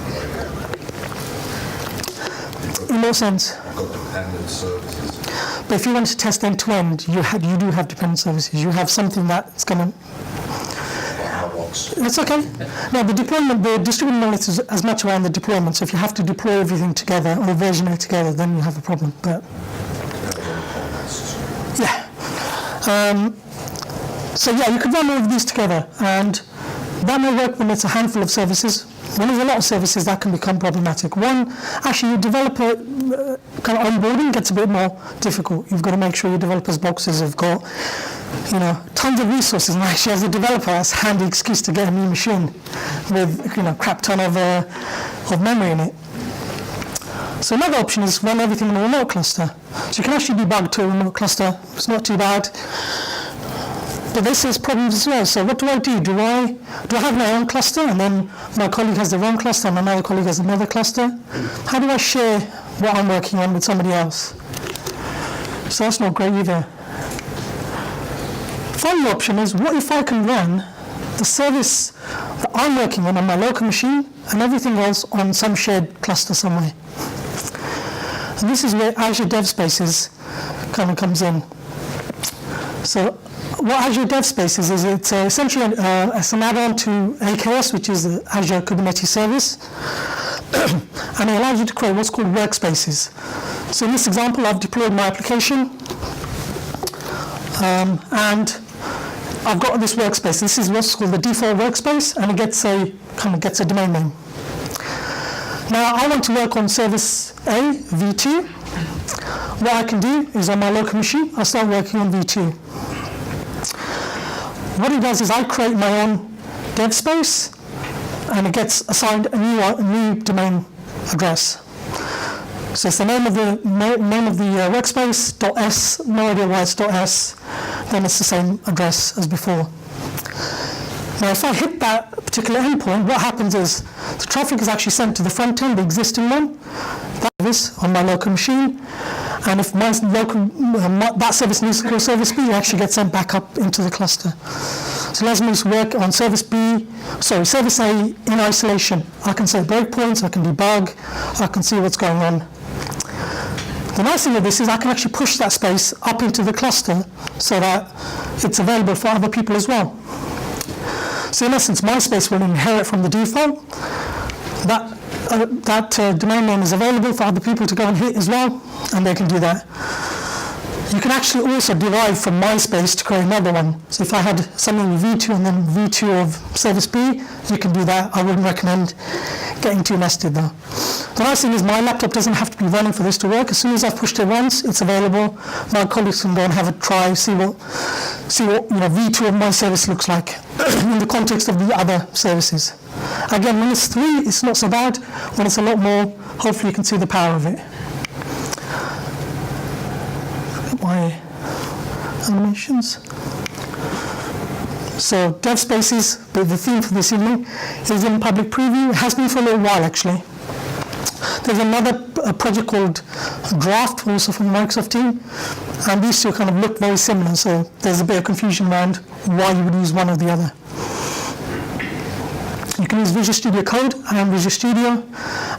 In what sense? You've got dependent services. But if you want to test end-to-end, you do have dependent services. You have something that's going to... It's okay. No, the distributed monolith is as much around the deployment. So if you have to deploy everything together or version it together, then you have a problem. But yeah. So yeah, you could run all of these together, and that may work when it's a handful of services. When there's a lot of services, that can become problematic. One, actually, your developer kind of onboarding gets a bit more difficult. You've got to make sure your developers' boxes have got, tons of resources. And actually, as a developer, that's a handy excuse to get a new machine with, crap ton of memory in it. So another option is run everything in a remote cluster. So you can actually debug to a remote cluster. It's not too bad. But this has problems as well. So what do I do? Do I have my own cluster, and then my colleague has their own cluster, and another colleague has another cluster? How do I share what I'm working on with somebody else? So that's not great either. Final option is, what if I can run the service that I'm working on my local machine and everything else on some shared cluster somewhere? And this is where Azure Dev Spaces kind of comes in. So what Azure Dev Spaces is, it's essentially it's an add-on to AKS, which is the Azure Kubernetes service, and it allows you to create what's called workspaces. So in this example, I've deployed my application, and I've got this workspace. This is what's called the default workspace, and it gets a domain name. Now I want to work on service A, V2. What I can do is on my local machine, I start working on V2. What it does is I create my own dev space, and it gets assigned a new domain address. So it's the name of the workspace .s. No idea why it's .s. Then it's the same address as before. Now, if I hit that particular endpoint, what happens is the traffic is actually sent to the front end, the existing one, that service on my local machine. And if my that service needs to call service B, it actually gets sent back up into the cluster. So it allows me to work on service A in isolation. I can set breakpoints, I can debug, I can see what's going on. The nice thing with this is I can actually push that space up into the cluster so that it's available for other people as well. So in essence, my space will inherit from the default. That domain name is available for other people to go and hit as well, and they can do that. You can actually also derive from my space to create another one. So if I had something with V2 and then V2 of service B, you can do that. I wouldn't recommend getting too nested though. The nice thing is my laptop doesn't have to be running for this to work. As soon as I've pushed it once, it's available. My colleagues can go and have a try, see what V2 of my service looks like in the context of the other services. Again, when it's 3, it's not so bad. When it's a lot more, hopefully you can see the power of it. My animations. So dev spaces, the theme for this evening, is in public preview. It has been for a little while actually. There's another project called Draft, also from the Microsoft team, and these two kind of look very similar, so there's a bit of confusion around why you would use one or the other. You can use Visual Studio Code and Visual Studio,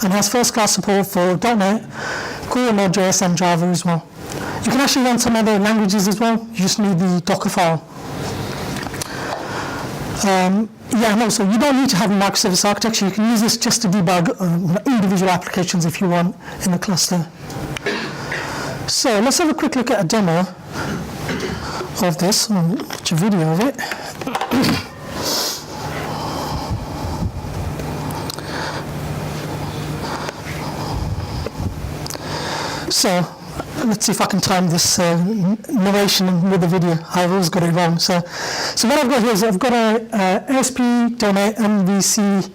and has first-class support for .NET, Core, Node.js, and Java as well. You can actually run some other languages as well. You just need the Docker file. Yeah, no, so you don't need to have a microservice architecture. You can use this just to debug individual applications if you want in a cluster. So let's have a quick look at a demo of this, watch a video of it. So let's see if I can time this narration with the video. I've always got it wrong. So what I've got here is I've got a ASP.NET MVC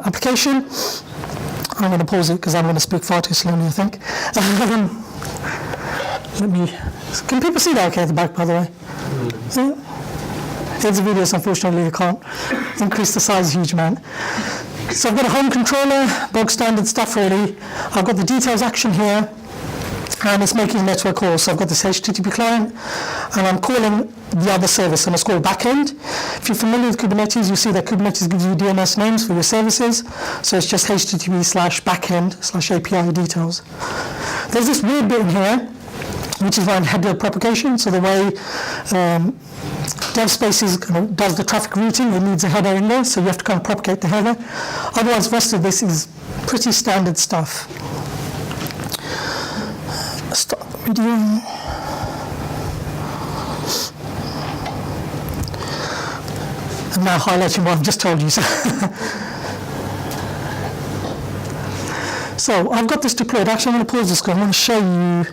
application. I'm going to pause it because I'm going to speak far too slowly, I think. Can people see that okay at the back, by the way? Yeah. Here's the videos, unfortunately, I can't increase the size a huge amount. So I've got a home controller, bog standard stuff really. I've got the details action here, and it's making a network call. So I've got this HTTP client, and I'm calling the other service, and it's called backend. If you're familiar with Kubernetes, you see that Kubernetes gives you DNS names for your services. So it's just HTTP/backend/API details. There's this weird bit in here, which is around header propagation. So the way dev spaces does the traffic routing, it needs a header in there, so you have to kind of propagate the header. Otherwise, the rest of this is pretty standard stuff. Start the video. I'm now highlighting what I've just told you. So I've got this deployed. Actually, I'm going to pause this because I'm going to show you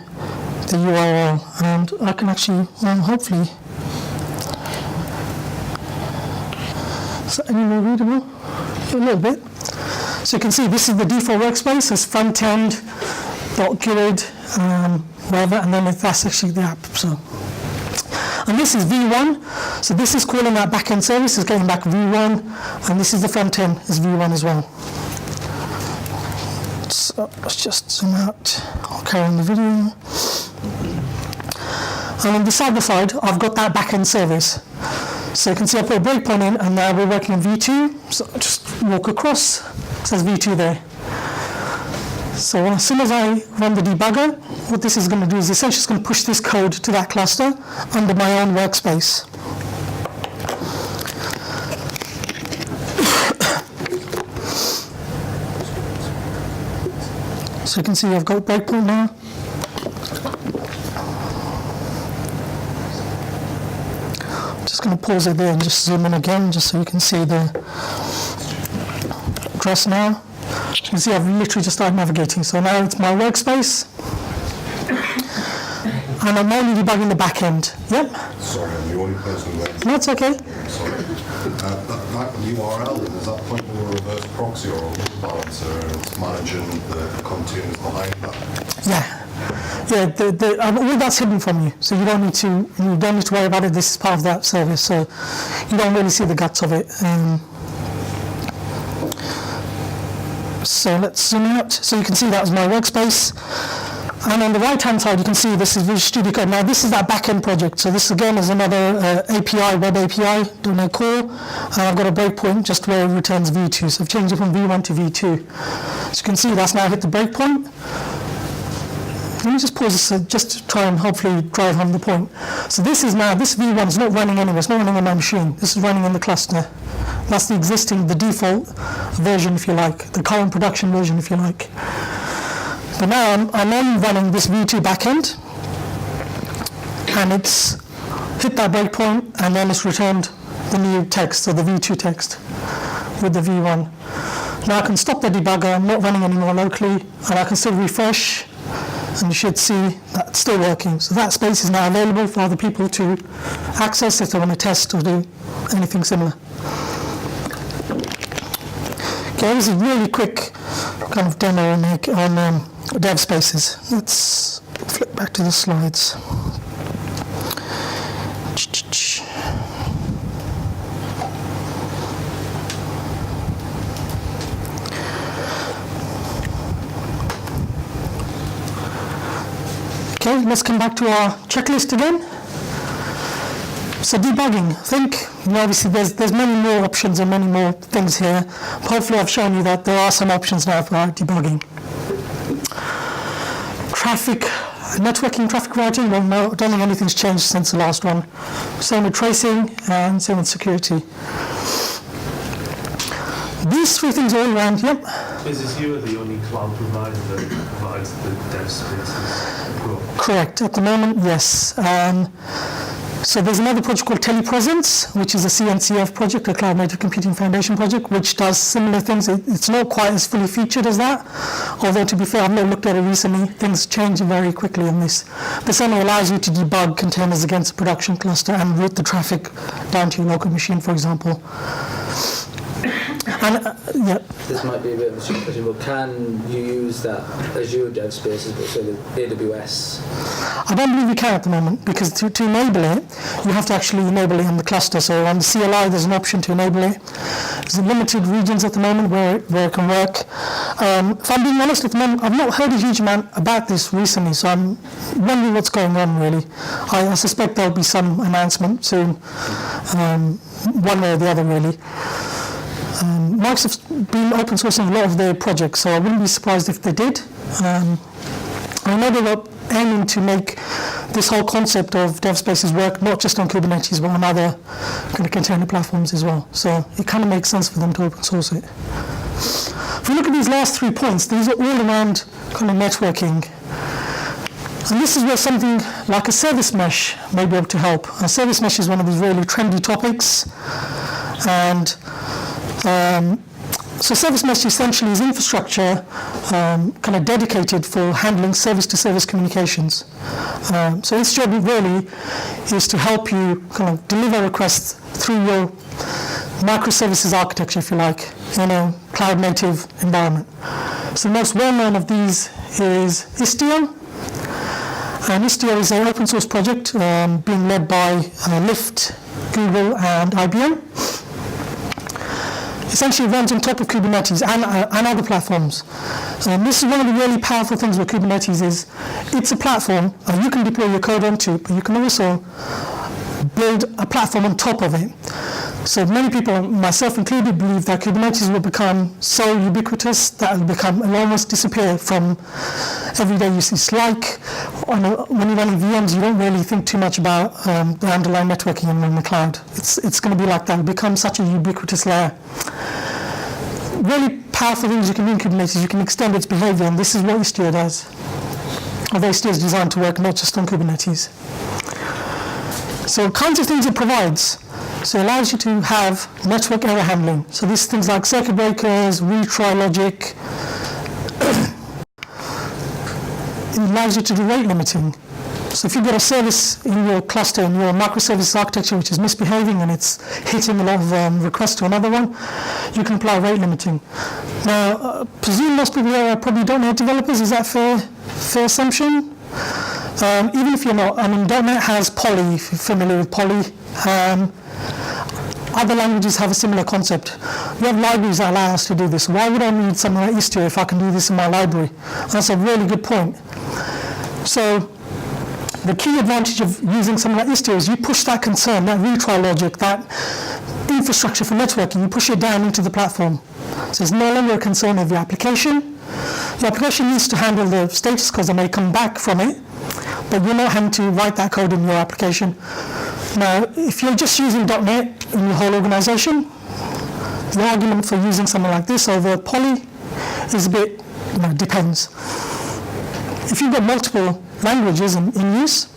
the URL, and I can actually, hopefully, is that any more readable? A little bit. So you can see this is the default workspace. It's front end, .grid, whatever, and then that's actually the app. So, and this is V1. So this is calling that backend service, is getting back V1, and this is the front end, is V1 as well. So let's just zoom out. I'll carry on the video. And on the server side, I've got that backend service. So you can see I put a breakpoint in, and now we're working on V2. So I'll just walk across. It says V2 there. So as soon as I run the debugger, what this is going to do is essentially it's going to push this code to that cluster under my own workspace. So you can see I've got breakpoint now. Just going to pause it there and just zoom in again, just so you can see the address now. You can see I've literally just started navigating. So now it's my workspace, and I'm only debugging the back end. Yep. Sorry, I'm the only person there. No, it's okay. Sorry. That URL, is that pointing to a reverse proxy or a load balancer, and it's managing the containers behind that? Yeah. Yeah, all that's hidden from you, so you don't need to worry about it. This is part of that service, so you don't really see the guts of it. So let's zoom out. So you can see that was my workspace. And on the right-hand side, you can see this is Visual Studio Code. Now, this is that back-end project. So this, again, is another API, web API, .NET Core. And I've got a breakpoint just where it returns V2. So I've changed it from V1 to V2. So you can see that's now hit the breakpoint. Let me just pause this just to try and hopefully drive home the point. So this V1 is not running anywhere. It's not running on my machine. This is running in the cluster. That's the default version, if you like, the current production version, if you like. But now I'm only running this V2 backend, and it's hit that breakpoint, and then it's returned the new text, so the V2 text with the V1. Now I can stop the debugger. I'm not running anymore locally, and I can still refresh, and you should see that it's still working. So that space is now available for other people to access if they want to test or do anything similar. Okay, this is a really quick kind of demo on dev spaces. Let's flip back to the slides. Okay, let's come back to our checklist again. So debugging, I think obviously there's many more options and many more things here. Hopefully I've shown you that there are some options now for debugging. networking traffic routing, well, no, I don't think anything's changed since the last one. Same with tracing and same with security. These three things all around, yep. Is Azure the only cloud provider that provides the dev spaces? Correct. At the moment, yes. So there's another project called Telepresence, which is a CNCF project, a Cloud Native Computing Foundation project, which does similar things. It's not quite as fully featured as that, although to be fair, I've not looked at it recently. Things change very quickly on this. This only allows you to debug containers against a production cluster and route the traffic down to your local machine, for example. And, yeah. This might be a bit of a stupid question, but can you use that Azure dev spaces but say the AWS? I don't believe you can at the moment, because to enable it, you have to actually enable it in the cluster. So on the CLI, there's an option to enable it. There's limited regions at the moment where it can work. If I'm being honest at the moment, I've not heard a huge amount about this recently, so I'm wondering what's going on really. I suspect there'll be some announcement soon, one way or the other really. Microsoft's been open sourcing a lot of their projects, so I wouldn't be surprised if they did. I know they were aiming to make this whole concept of dev spaces work not just on Kubernetes but on other kind of container platforms as well. So it kind of makes sense for them to open source it. If we look at these last 3 points, these are all around kind of networking. And this is where something like a service mesh may be able to help. A service mesh is one of these really trendy topics. And so service mesh essentially is infrastructure kind of dedicated for handling service-to-service communications. So its job really is to help you kind of deliver requests through your microservices architecture, if you like, in a cloud-native environment. So the most well-known of these is Istio. And Istio is an open-source project being led by Lyft, Google, and IBM. Essentially runs on top of Kubernetes and other platforms. This is one of the really powerful things with Kubernetes is it's a platform you can deploy your code onto, but you can also build a platform on top of it. So many people, myself included, believe that Kubernetes will become so ubiquitous that it will become, it'll almost disappear from everyday use. It's like when you're running VMs, you don't really think too much about the underlying networking in the cloud. It's going to be like that. It'll become such a ubiquitous layer. Really powerful things you can do in Kubernetes, you can extend its behavior, and this is what Istio does. Although Istio is designed to work not just on Kubernetes. So kinds of things it provides. So it allows you to have network error handling. So these things like circuit breakers, retry logic. It allows you to do rate limiting. So if you've got a service in your cluster, in your microservice architecture, which is misbehaving and it's hitting a lot of requests to another one, you can apply rate limiting. Now, presume most people here are probably .NET developers. Is that fair assumption? Even if you're not, I mean, .NET has Poly, if you're familiar with Poly. Other languages have a similar concept. We have libraries that allow us to do this. Why would I need something like Istio if I can do this in my library? That's a really good point. So the key advantage of using something like Istio is you push that concern, that retry logic, that infrastructure for networking, you push it down into the platform. So it's no longer a concern of your application. The application needs to handle the status codes that may come back from it, but you're not having to write that code in your application. Now, if you're just using .NET in your whole organization, the argument for using something like this over Poly is a bit, depends. If you've got multiple languages in use,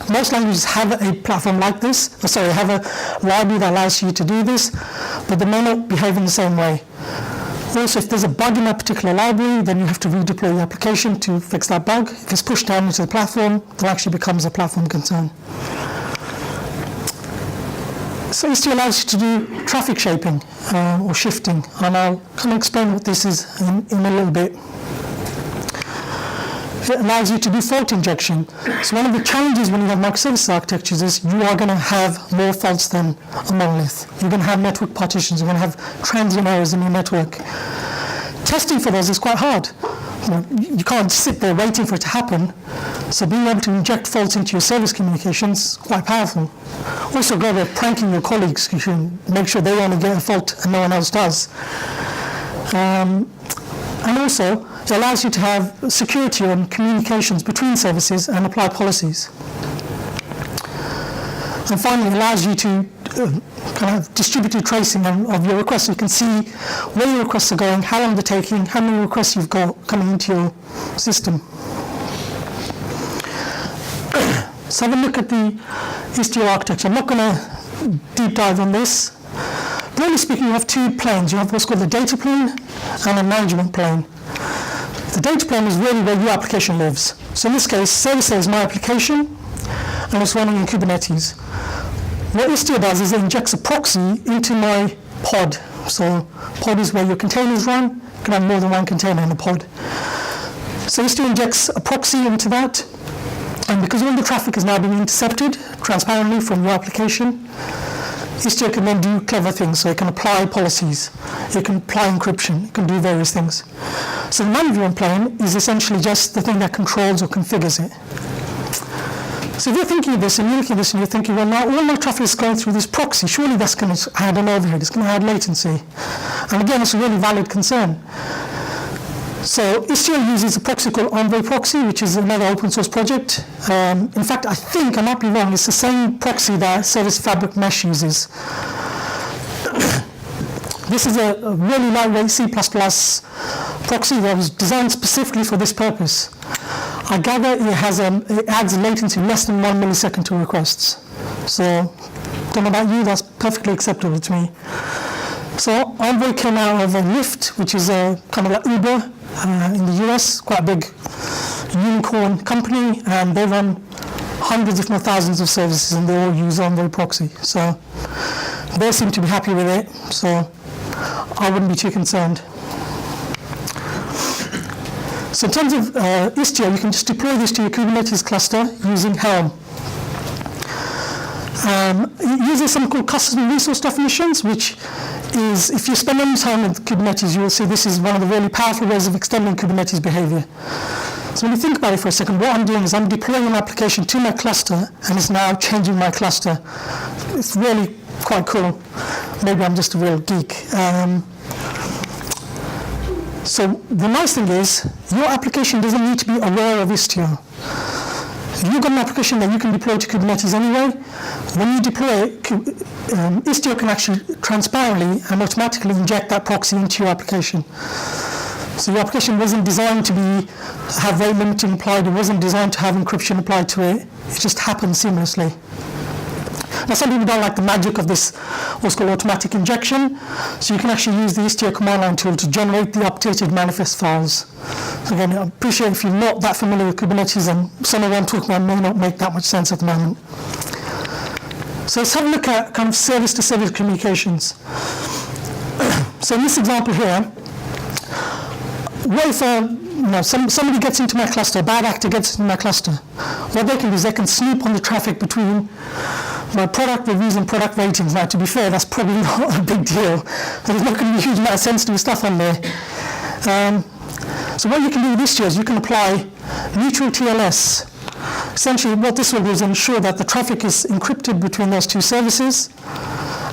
most languages have a platform like this, have a library that allows you to do this, but they may not behave in the same way. Also, if there's a bug in that particular library, then you have to redeploy the application to fix that bug. If it's pushed down into the platform, it actually becomes a platform concern. So Istio allows you to do traffic shaping or shifting, and I'll kind of explain what this is in a little bit. It allows you to do fault injection. So one of the challenges when you have microservices architectures is you are going to have more faults than a monolith. You're going to have network partitions. You're going to have transient errors in your network. Testing for those is quite hard. You can't sit there waiting for it to happen. So being able to inject faults into your service communications is quite powerful. Also, go about pranking your colleagues. You should make sure they only get a fault and no one else does. And also, it allows you to have security and communications between services and apply policies. And finally, it allows you to kind of distributed tracing of your requests. You can see where your requests are going, how long they're taking, how many requests you've got coming into your system. So have a look at the Istio architecture. I'm not going to deep dive on this. Broadly speaking, you have two planes. You have what's called the data plane and a management plane. The data plane is really where your application lives. So in this case, service A is my application, and it's running in Kubernetes. What Istio does is it injects a proxy into my pod. So pod is where your containers run. You can have more than one container in a pod. So Istio injects a proxy into that, and because all the traffic is now being intercepted transparently from your application, Istio can then do clever things. So it can apply policies, it can apply encryption, it can do various things. So the management plane is essentially just the thing that controls or configures it. So if you're thinking of this and you're looking at this and you're thinking, well, now all my traffic is going through this proxy, surely that's going to add an overhead, it's going to add latency. And again, it's a really valid concern. So Istio uses a proxy called Envoy Proxy, which is another open source project. In fact, I think, I might be wrong, it's the same proxy that Service Fabric Mesh uses. This is a really lightweight C++ proxy that was designed specifically for this purpose. I gather it adds latency less than 1 millisecond to requests. So, don't know about you, that's perfectly acceptable to me. So Envoy came out of Lyft, which is a kind of like Uber in the US, quite a big unicorn company, and they run hundreds, if not thousands, of services, and they all use Envoy Proxy. So they seem to be happy with it, so I wouldn't be too concerned. So in terms of Istio, you can just deploy this to your Kubernetes cluster using Helm. It uses something called custom resource definitions, which is, if you spend any time with Kubernetes, you will see this is one of the really powerful ways of extending Kubernetes behavior. So when you think about it for a second, what I'm doing is I'm deploying an application to my cluster, and it's now changing my cluster. It's really quite cool. Maybe I'm just a real geek. So the nice thing is, your application doesn't need to be aware of Istio. If you've got an application that you can deploy to Kubernetes anyway, when you deploy it, Istio can actually transparently and automatically inject that proxy into your application. So your application wasn't designed to have rate limiting applied, it wasn't designed to have encryption applied to it, it just happens seamlessly. Now some people don't like the magic of this, what's called automatic injection, so you can actually use the Istio command line tool to generate the updated manifest files. So again, I appreciate if you're not that familiar with Kubernetes, and some of what I'm talking about may not make that much sense at the moment. So let's have a look at kind of service-to-service communications. So in this example here, what if somebody gets into my cluster, a bad actor gets into my cluster? What they can do is they can snoop on the traffic between my product reviews and product ratings. Now, to be fair, that's probably not a big deal. There's not going to be a huge amount of sensitive stuff on there. So what you can do with Istio is you can apply neutral TLS. Essentially, what this will do is ensure that the traffic is encrypted between those two services,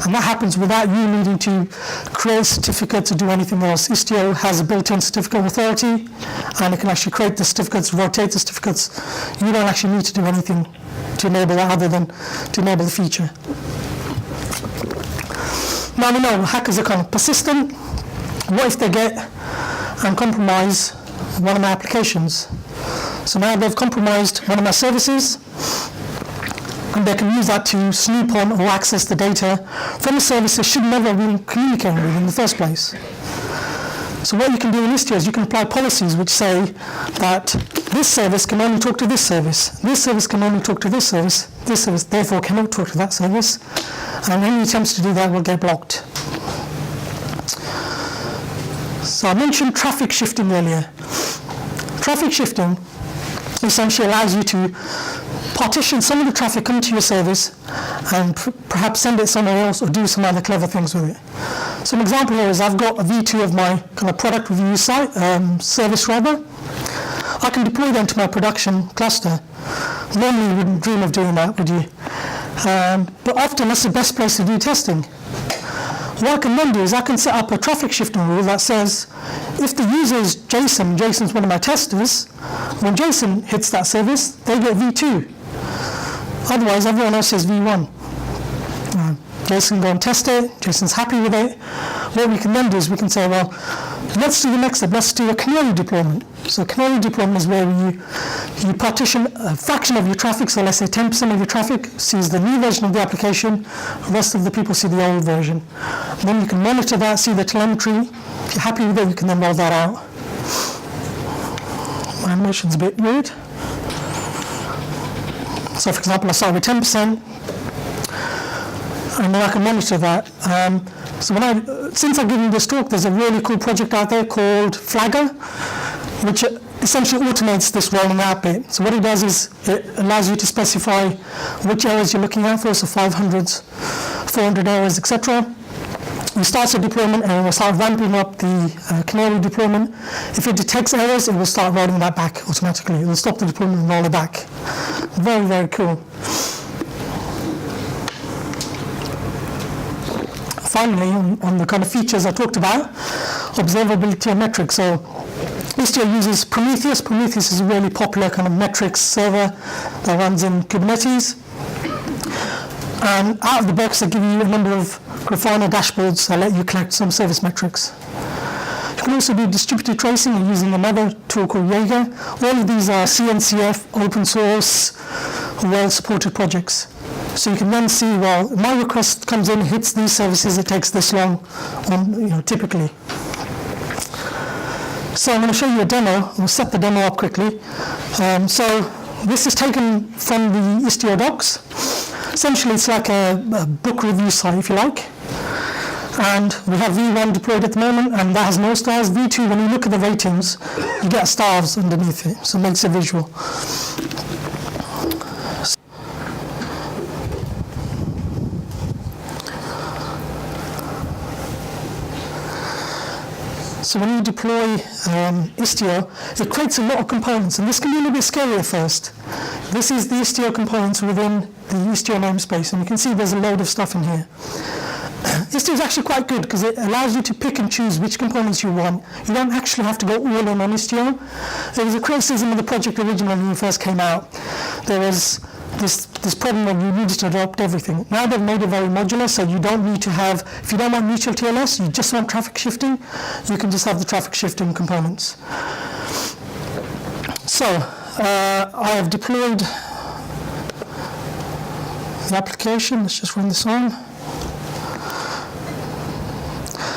and that happens without you needing to create certificates or do anything else. Istio has a built-in certificate authority, and it can actually create the certificates, rotate the certificates. You don't actually need to do anything to enable that other than to enable the feature. Now we know hackers are kind of persistent. What if they get and compromise one of my applications? So now they've compromised one of my services, and they can use that to snoop on or access the data from a service they should never have been communicating with in the first place. So what you can do in Istio is you can apply policies which say that this service can only talk to this service can only talk to this service therefore cannot talk to that service, and any attempts to do that will get blocked. So I mentioned traffic shifting earlier. Traffic shifting essentially allows you to partition some of the traffic into your service and perhaps send it somewhere else or do some other clever things with it. So an example here is I've got a V2 of my kind of product review site, service rather. I can deploy them to my production cluster. Normally you wouldn't dream of doing that, would you? But often that's the best place to do testing. What I can then do is I can set up a traffic shifting rule that says if the user is Jason, Jason's one of my testers, when Jason hits that service, they get V2. Otherwise, everyone else is V1. Jason can go and test it, Jason's happy with it. What we can then do is we can say, well, let's do the next step, let's do a canary deployment. So canary deployment is where you partition a fraction of your traffic, so let's say 10% of your traffic sees the new version of the application, the rest of the people see the old version. And then you can monitor that, see the telemetry. If you're happy with it, you can then roll that out. My animation's a bit weird. So for example, I start with 10%, and then I can monitor that. So since I've given this talk, there's a really cool project out there called Flagger, which essentially automates this rolling out bit. So what it does is it allows you to specify which errors you're looking at for, so 500s, 400 errors, etc. You start a deployment and it will start ramping up the canary deployment. If it detects errors, it will start rolling that back automatically. It will stop the deployment and roll it back. Very, very cool. Finally, on the kind of features I talked about, observability and metrics. So Istio uses Prometheus. Prometheus is a really popular kind of metrics server that runs in Kubernetes. And out of the box, they give you a number of Grafana dashboards that let you collect some service metrics. You can also do distributed tracing using another tool called Jaeger. All of these are CNCF, open source, well-supported projects. So you can then see, well, my request comes in, hits these services, it takes this long, typically. So I'm going to show you a demo. We'll set the demo up quickly. So this is taken from the Istio docs. Essentially, it's like a book review site, if you like. And we have V1 deployed at the moment, and that has no stars. V2, when you look at the ratings, you get stars underneath it, so it makes it visual. So when you deploy Istio, it creates a lot of components, and this can be a little bit scary at first. This is the Istio components within the Istio namespace, and you can see there's a load of stuff in here. Istio is actually quite good because it allows you to pick and choose which components you want. You don't actually have to go all in on Istio. There was a criticism of the project originally when it first came out. There was this problem of you needed to adopt everything. Now they've made it very modular, so you don't need to have, if you don't want mutual TLS, you just want traffic shifting, you can just have the traffic shifting components. So I have deployed the application. Let's just run this on.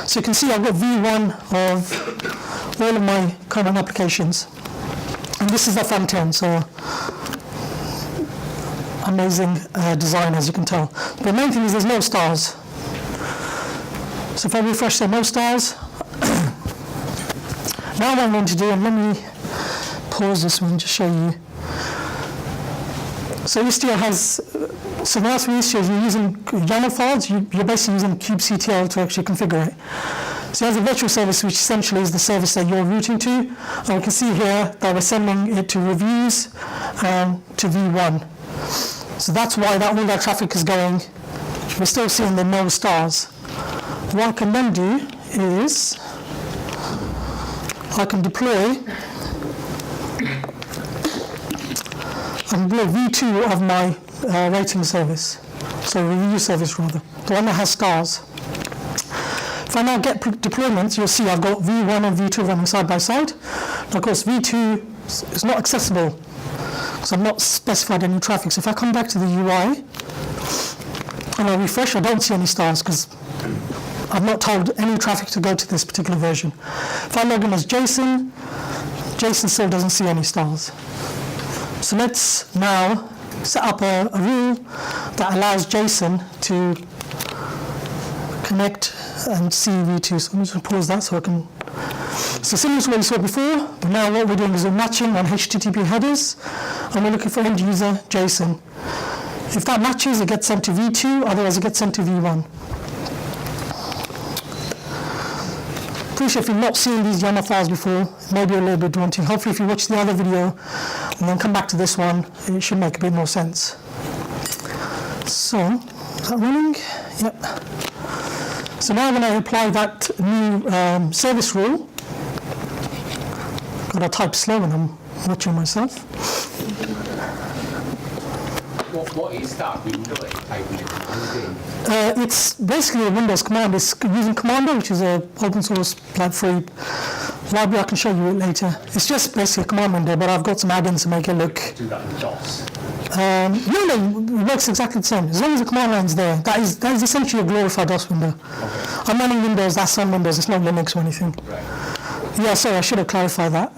So you can see I've got V1 of all of my common applications. And this is the front end, so amazing design, as you can tell. The main thing is there's no stars. So if I refresh, there are no stars. Now what I'm going to do, and let me pause this one and just show you. So Istio has, so now for Istio, you're using YAML files, you're basically using kubectl to actually configure it. So it has a virtual service, which essentially is the service that you're routing to. And we can see here that we're sending it to reviews and to V1. So that's why all that traffic is going. We're still seeing the no stars. What I can then do is I can deploy V2 of my rating service, so review service rather, the one that has stars. If I now get deployments, you'll see I've got V1 and V2 running side by side. And of course, V2 is not accessible because I've not specified any traffic. So if I come back to the UI and I refresh, I don't see any stars because I've not told any traffic to go to this particular version. If I log in as Jason, Jason still doesn't see any stars. So let's now set up a rule that allows Jason to connect and see V2. So I'm just going to pause that so I can. So similar to what we saw before, but now what we're doing is we're matching on HTTP headers, and we're looking for end user Jason. If that matches, it gets sent to V2, otherwise it gets sent to V1. Appreciate if you've not seen these YAML files before, it may be a little bit daunting. Hopefully if you watch the other video and then come back to this one, it should make a bit more sense. So, is that running? Yep. So now when I apply that new service rule, got to type slow when I'm watching myself. What is that window that you type in? It's basically a Windows command. It's using Commander, which is a open source free library. I can show you it later. It's just basically a command window, but I've got some add-ins to make it look. Do that in DOS. No, it works exactly the same. As long as the command line's there, that is essentially a glorified DOS window. Okay. I'm running Windows. That's on Windows. It's not Linux or anything. Right. Yeah, sorry, I should have clarified that.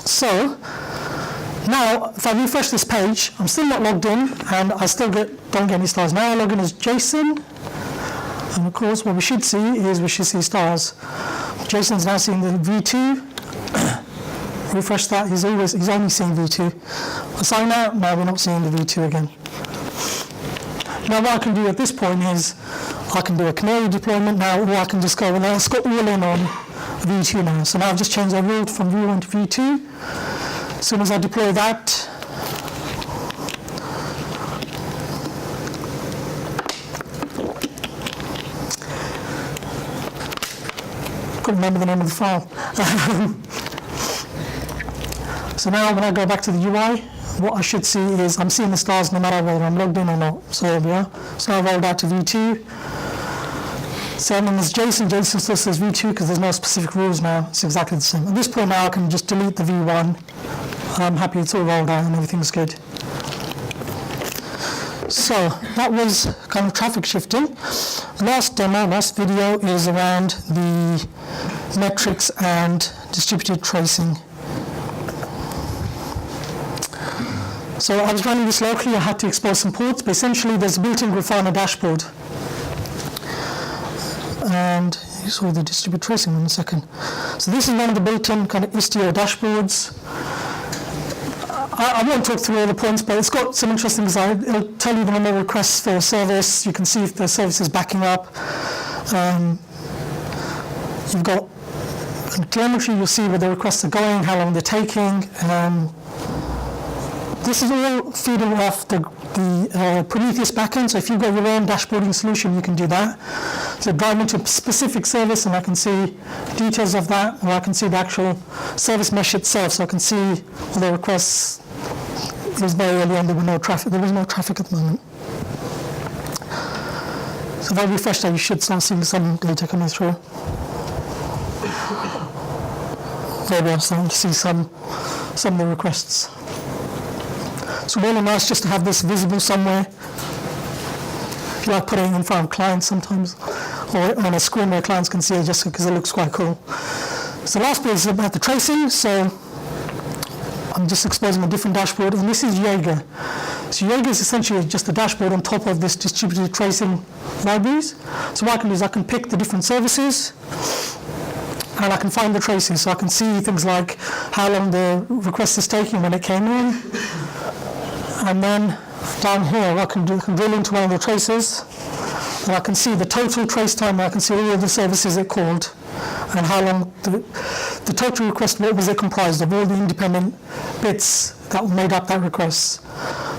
So now, if I refresh this page, I'm still not logged in, and I still don't get any stars. Now I log in as Jason, and of course, what we should see see stars. Jason's now seeing the V2. Refresh that. He's only seeing V2. I sign out. Now we're not seeing the V2 again. Now what I can do at this point is I can do a canary deployment now, or I can just go, well, let's go all in on V2 now. So now I've just changed our rule from V1 to V2. As soon as I deploy that, couldn't remember the name of the file. So now when I go back to the UI, what I should see is I'm seeing the stars no matter whether I'm logged in or not. So there we are. So I rolled out to V2. Same name as Jason. Jason still says V2 because there's no specific rules now. It's exactly the same. At this point now I can just delete the V1. I'm happy it's all rolled out and everything's good. So that was kind of traffic shifting. Last video is around the metrics and distributed tracing. So I was running this locally, I had to expose some ports, but essentially there's a built-in Grafana dashboard. And you saw the distributed tracing in a second. So this is one of the built-in kind of Istio dashboards. I won't talk through all the points, but it's got some interesting design. It'll tell you the number of requests for a service. You can see if the service is backing up. You've got telemetry. You'll see where the requests are going, how long they're taking. This is all feeding off the Prometheus backend. So if you've got your own dashboarding solution, you can do that. So drive into a specific service, and I can see details of that, or I can see the actual service mesh itself. So I can see all the requests. It was very early on, there was no traffic at the moment. So if I refresh that, you should start seeing some data coming through. Maybe I'm starting to see some of the requests. So really nice just to have this visible somewhere. You like putting it in front of clients sometimes, or on a screen where clients can see it just because it looks quite cool. So the last bit is about the tracing. So I'm just exposing a different dashboard, and this is Jaeger. So Jaeger is essentially just a dashboard on top of this distributed tracing libraries. So what I can do is I can pick the different services, and I can find the traces. So I can see things like how long the request is taking when it came in. And then down here, I can drill into one of the traces, and I can see the total trace time. I can see all of the services it called, and how long the total request, what was it comprised of, all the independent bits that made up that request.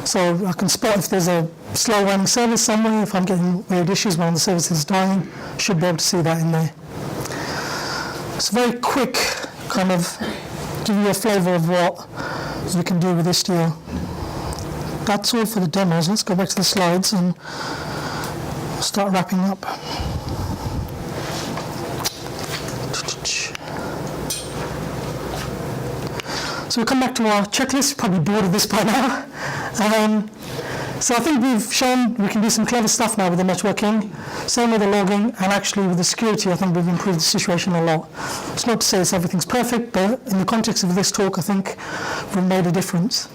So I can spot if there's a slow running service somewhere, if I'm getting weird issues when the service is dying, should be able to see that in there. It's very quick, kind of give you a flavor of what you can do with Istio. That's all for the demos. Let's go back to the slides and start wrapping up. So we'll come back to our checklist. You're probably bored of this by now. So I think we've shown we can do some clever stuff now with the networking. Same with the logging, and actually with the security, I think we've improved the situation a lot. It's not to say everything's perfect, but in the context of this talk, I think we've made a difference.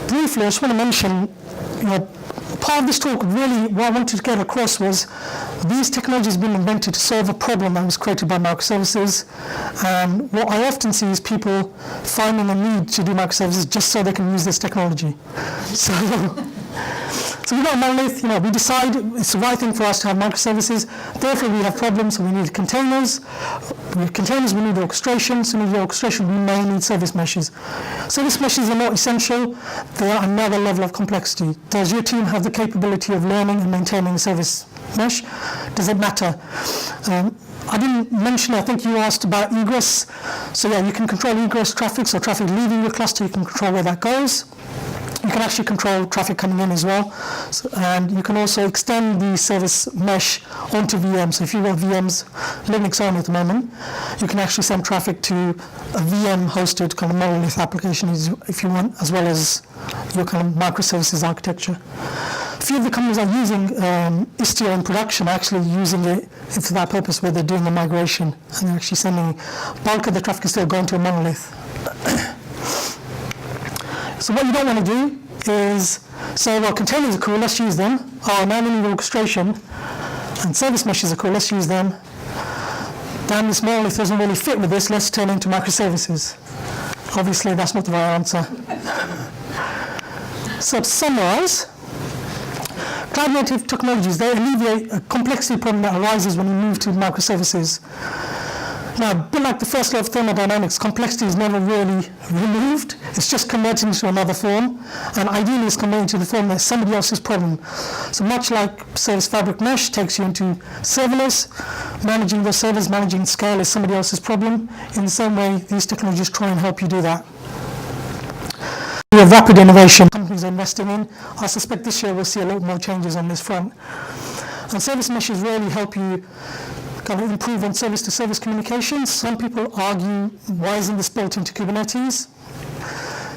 Briefly, I just want to mention, part of this talk, really, what I wanted to get across was these technologies have been invented to solve a problem that was created by microservices. And what I often see is people finding a need to do microservices just so they can use this technology. So So we've got a monolith, we decide it's the right thing for us to have microservices, therefore we have problems, so we need containers. With containers, we need orchestration, so we need orchestration, we may need service meshes. Service meshes are not essential, they are another level of complexity. Does your team have the capability of learning and maintaining a service mesh? Does it matter? I didn't mention, I think you asked about egress. So yeah, you can control egress traffic, so traffic leaving your cluster, you can control where that goes. You can actually control traffic coming in as well. And you can also extend the service mesh onto VMs. So if you've got VMs, Linux only at the moment, you can actually send traffic to a VM hosted kind of monolith application if you want, as well as your kind of microservices architecture. A few of the companies are using Istio in production, actually using it for that purpose, where they're doing a migration and they're actually sending bulk of the traffic is still going to a monolith. So what you don't want to do is say, well, containers are cool, let's use them. Oh, now we need orchestration, and service meshes are cool, let's use them. Damn, this monolith doesn't really fit with this, let's turn into microservices. Obviously, that's not the right answer. So to summarize, cloud-native technologies, they alleviate a complexity problem that arises when you move to microservices. Now, a bit like the first law of thermodynamics, complexity is never really removed. It's just converted into another form, and ideally it's converted into the form that's somebody else's problem. So much like Service Fabric Mesh takes you into serverless, managing those servers, managing scale is somebody else's problem. In the same way, these technologies try and help you do that. We have rapid innovation companies are investing in. I suspect this year we'll see a lot more changes on this front. And service meshes really help you kind of improve on service-to-service communications. Some people argue, why isn't this built into Kubernetes?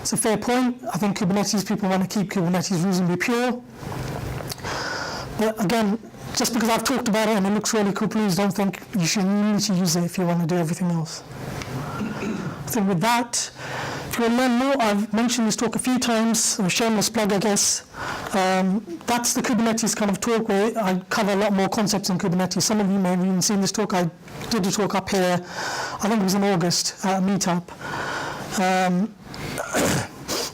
It's a fair point. I think Kubernetes, people want to keep Kubernetes reasonably pure. But again, just because I've talked about it and it looks really cool, please don't think you should need to use it if you want to do everything else. I think with that, if you want to learn more, I've mentioned this talk a few times, a shameless plug, I guess. That's the Kubernetes kind of talk where I cover a lot more concepts in Kubernetes. Some of you may have even seen this talk. I did a talk up here, I think it was in August at a meetup.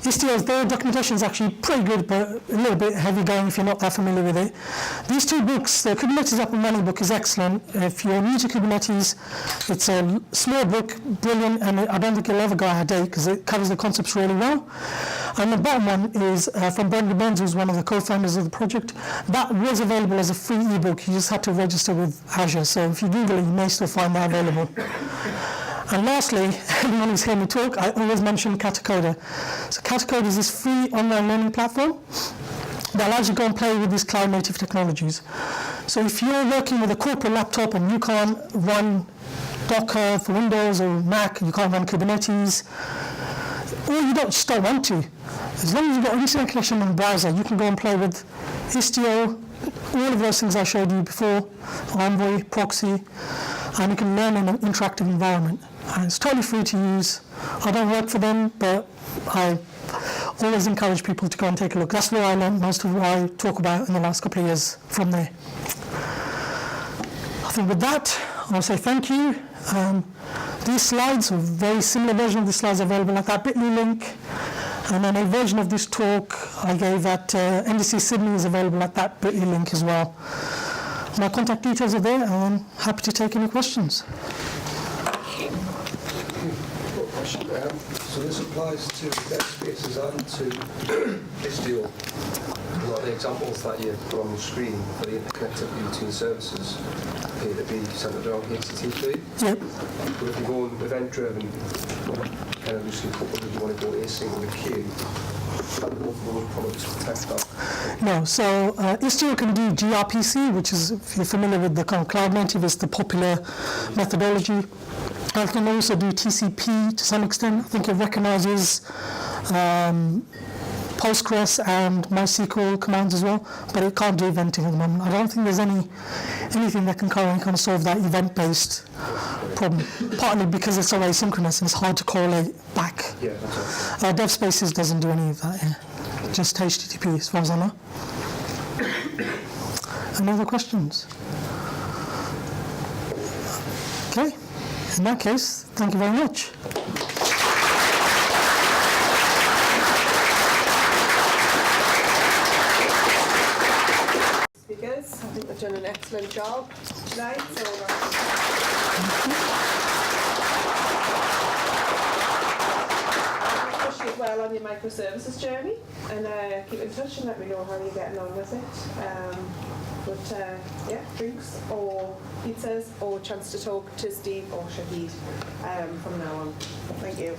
Istio's, their documentation is actually pretty good, but a little bit heavy going if you're not that familiar with it. These two books, the Kubernetes Up and Running book is excellent. If you're new to Kubernetes, it's a small book, brilliant, and I don't think you'll ever go out of date because it covers the concepts really well. And the bottom one is from Brendan Burns, who's one of the co-founders of the project. That was available as a free ebook. You just had to register with Azure. So if you Google it, you may still find that available. And lastly, anyone who's heard me talk, I always mention Katacoda. So Katacoda is this free online learning platform that allows you to go and play with these cloud-native technologies. So if you're working with a corporate laptop and you can't run Docker for Windows or Mac, you can't run Kubernetes, or you just don't want to, as long as you've got an internet connection on the browser, you can go and play with Istio, all of those things I showed you before, Envoy, Proxy, and you can learn in an interactive environment. And it's totally free to use. I don't work for them, but I always encourage people to go and take a look. That's where I learned most of what I talk about in the last couple of years from there. I think with that, I'll say thank you. These slides, a very similar version of the slides available at that bit.ly link. And then a version of this talk I gave at NCFE Sydney is available at that bit.ly link as well. My contact details are there, and I'm happy to take any questions. So this applies to dev spaces and to Istio. A lot of the examples that you put on the screen for the interconnectivity between services appear to be centered around HTTP. Yep. But if you go on event-driven, kind of just couple if you want to go async with a queue, both of those products protect that. No, so Istio can do gRPC, which is, if you're familiar with the kind of cloud native, is the popular methodology. It can also do TCP to some extent. I think it recognizes Postgres and MySQL commands as well, but it can't do eventing at the moment. I don't think there's anything that can currently kind of solve that event-based problem, partly because it's so asynchronous and it's hard to correlate back. Yeah, that's right. DevSpaces doesn't do any of that, yeah. Just HTTP as far as I know. Any other questions? Okay, in that case, thank you very much. done an excellent job tonight. So wish you well on your microservices journey, and keep in touch and let me know how you're getting on with it. Yeah, drinks or pizzas or chance to talk to Steve or Shahid from now on. Thank you.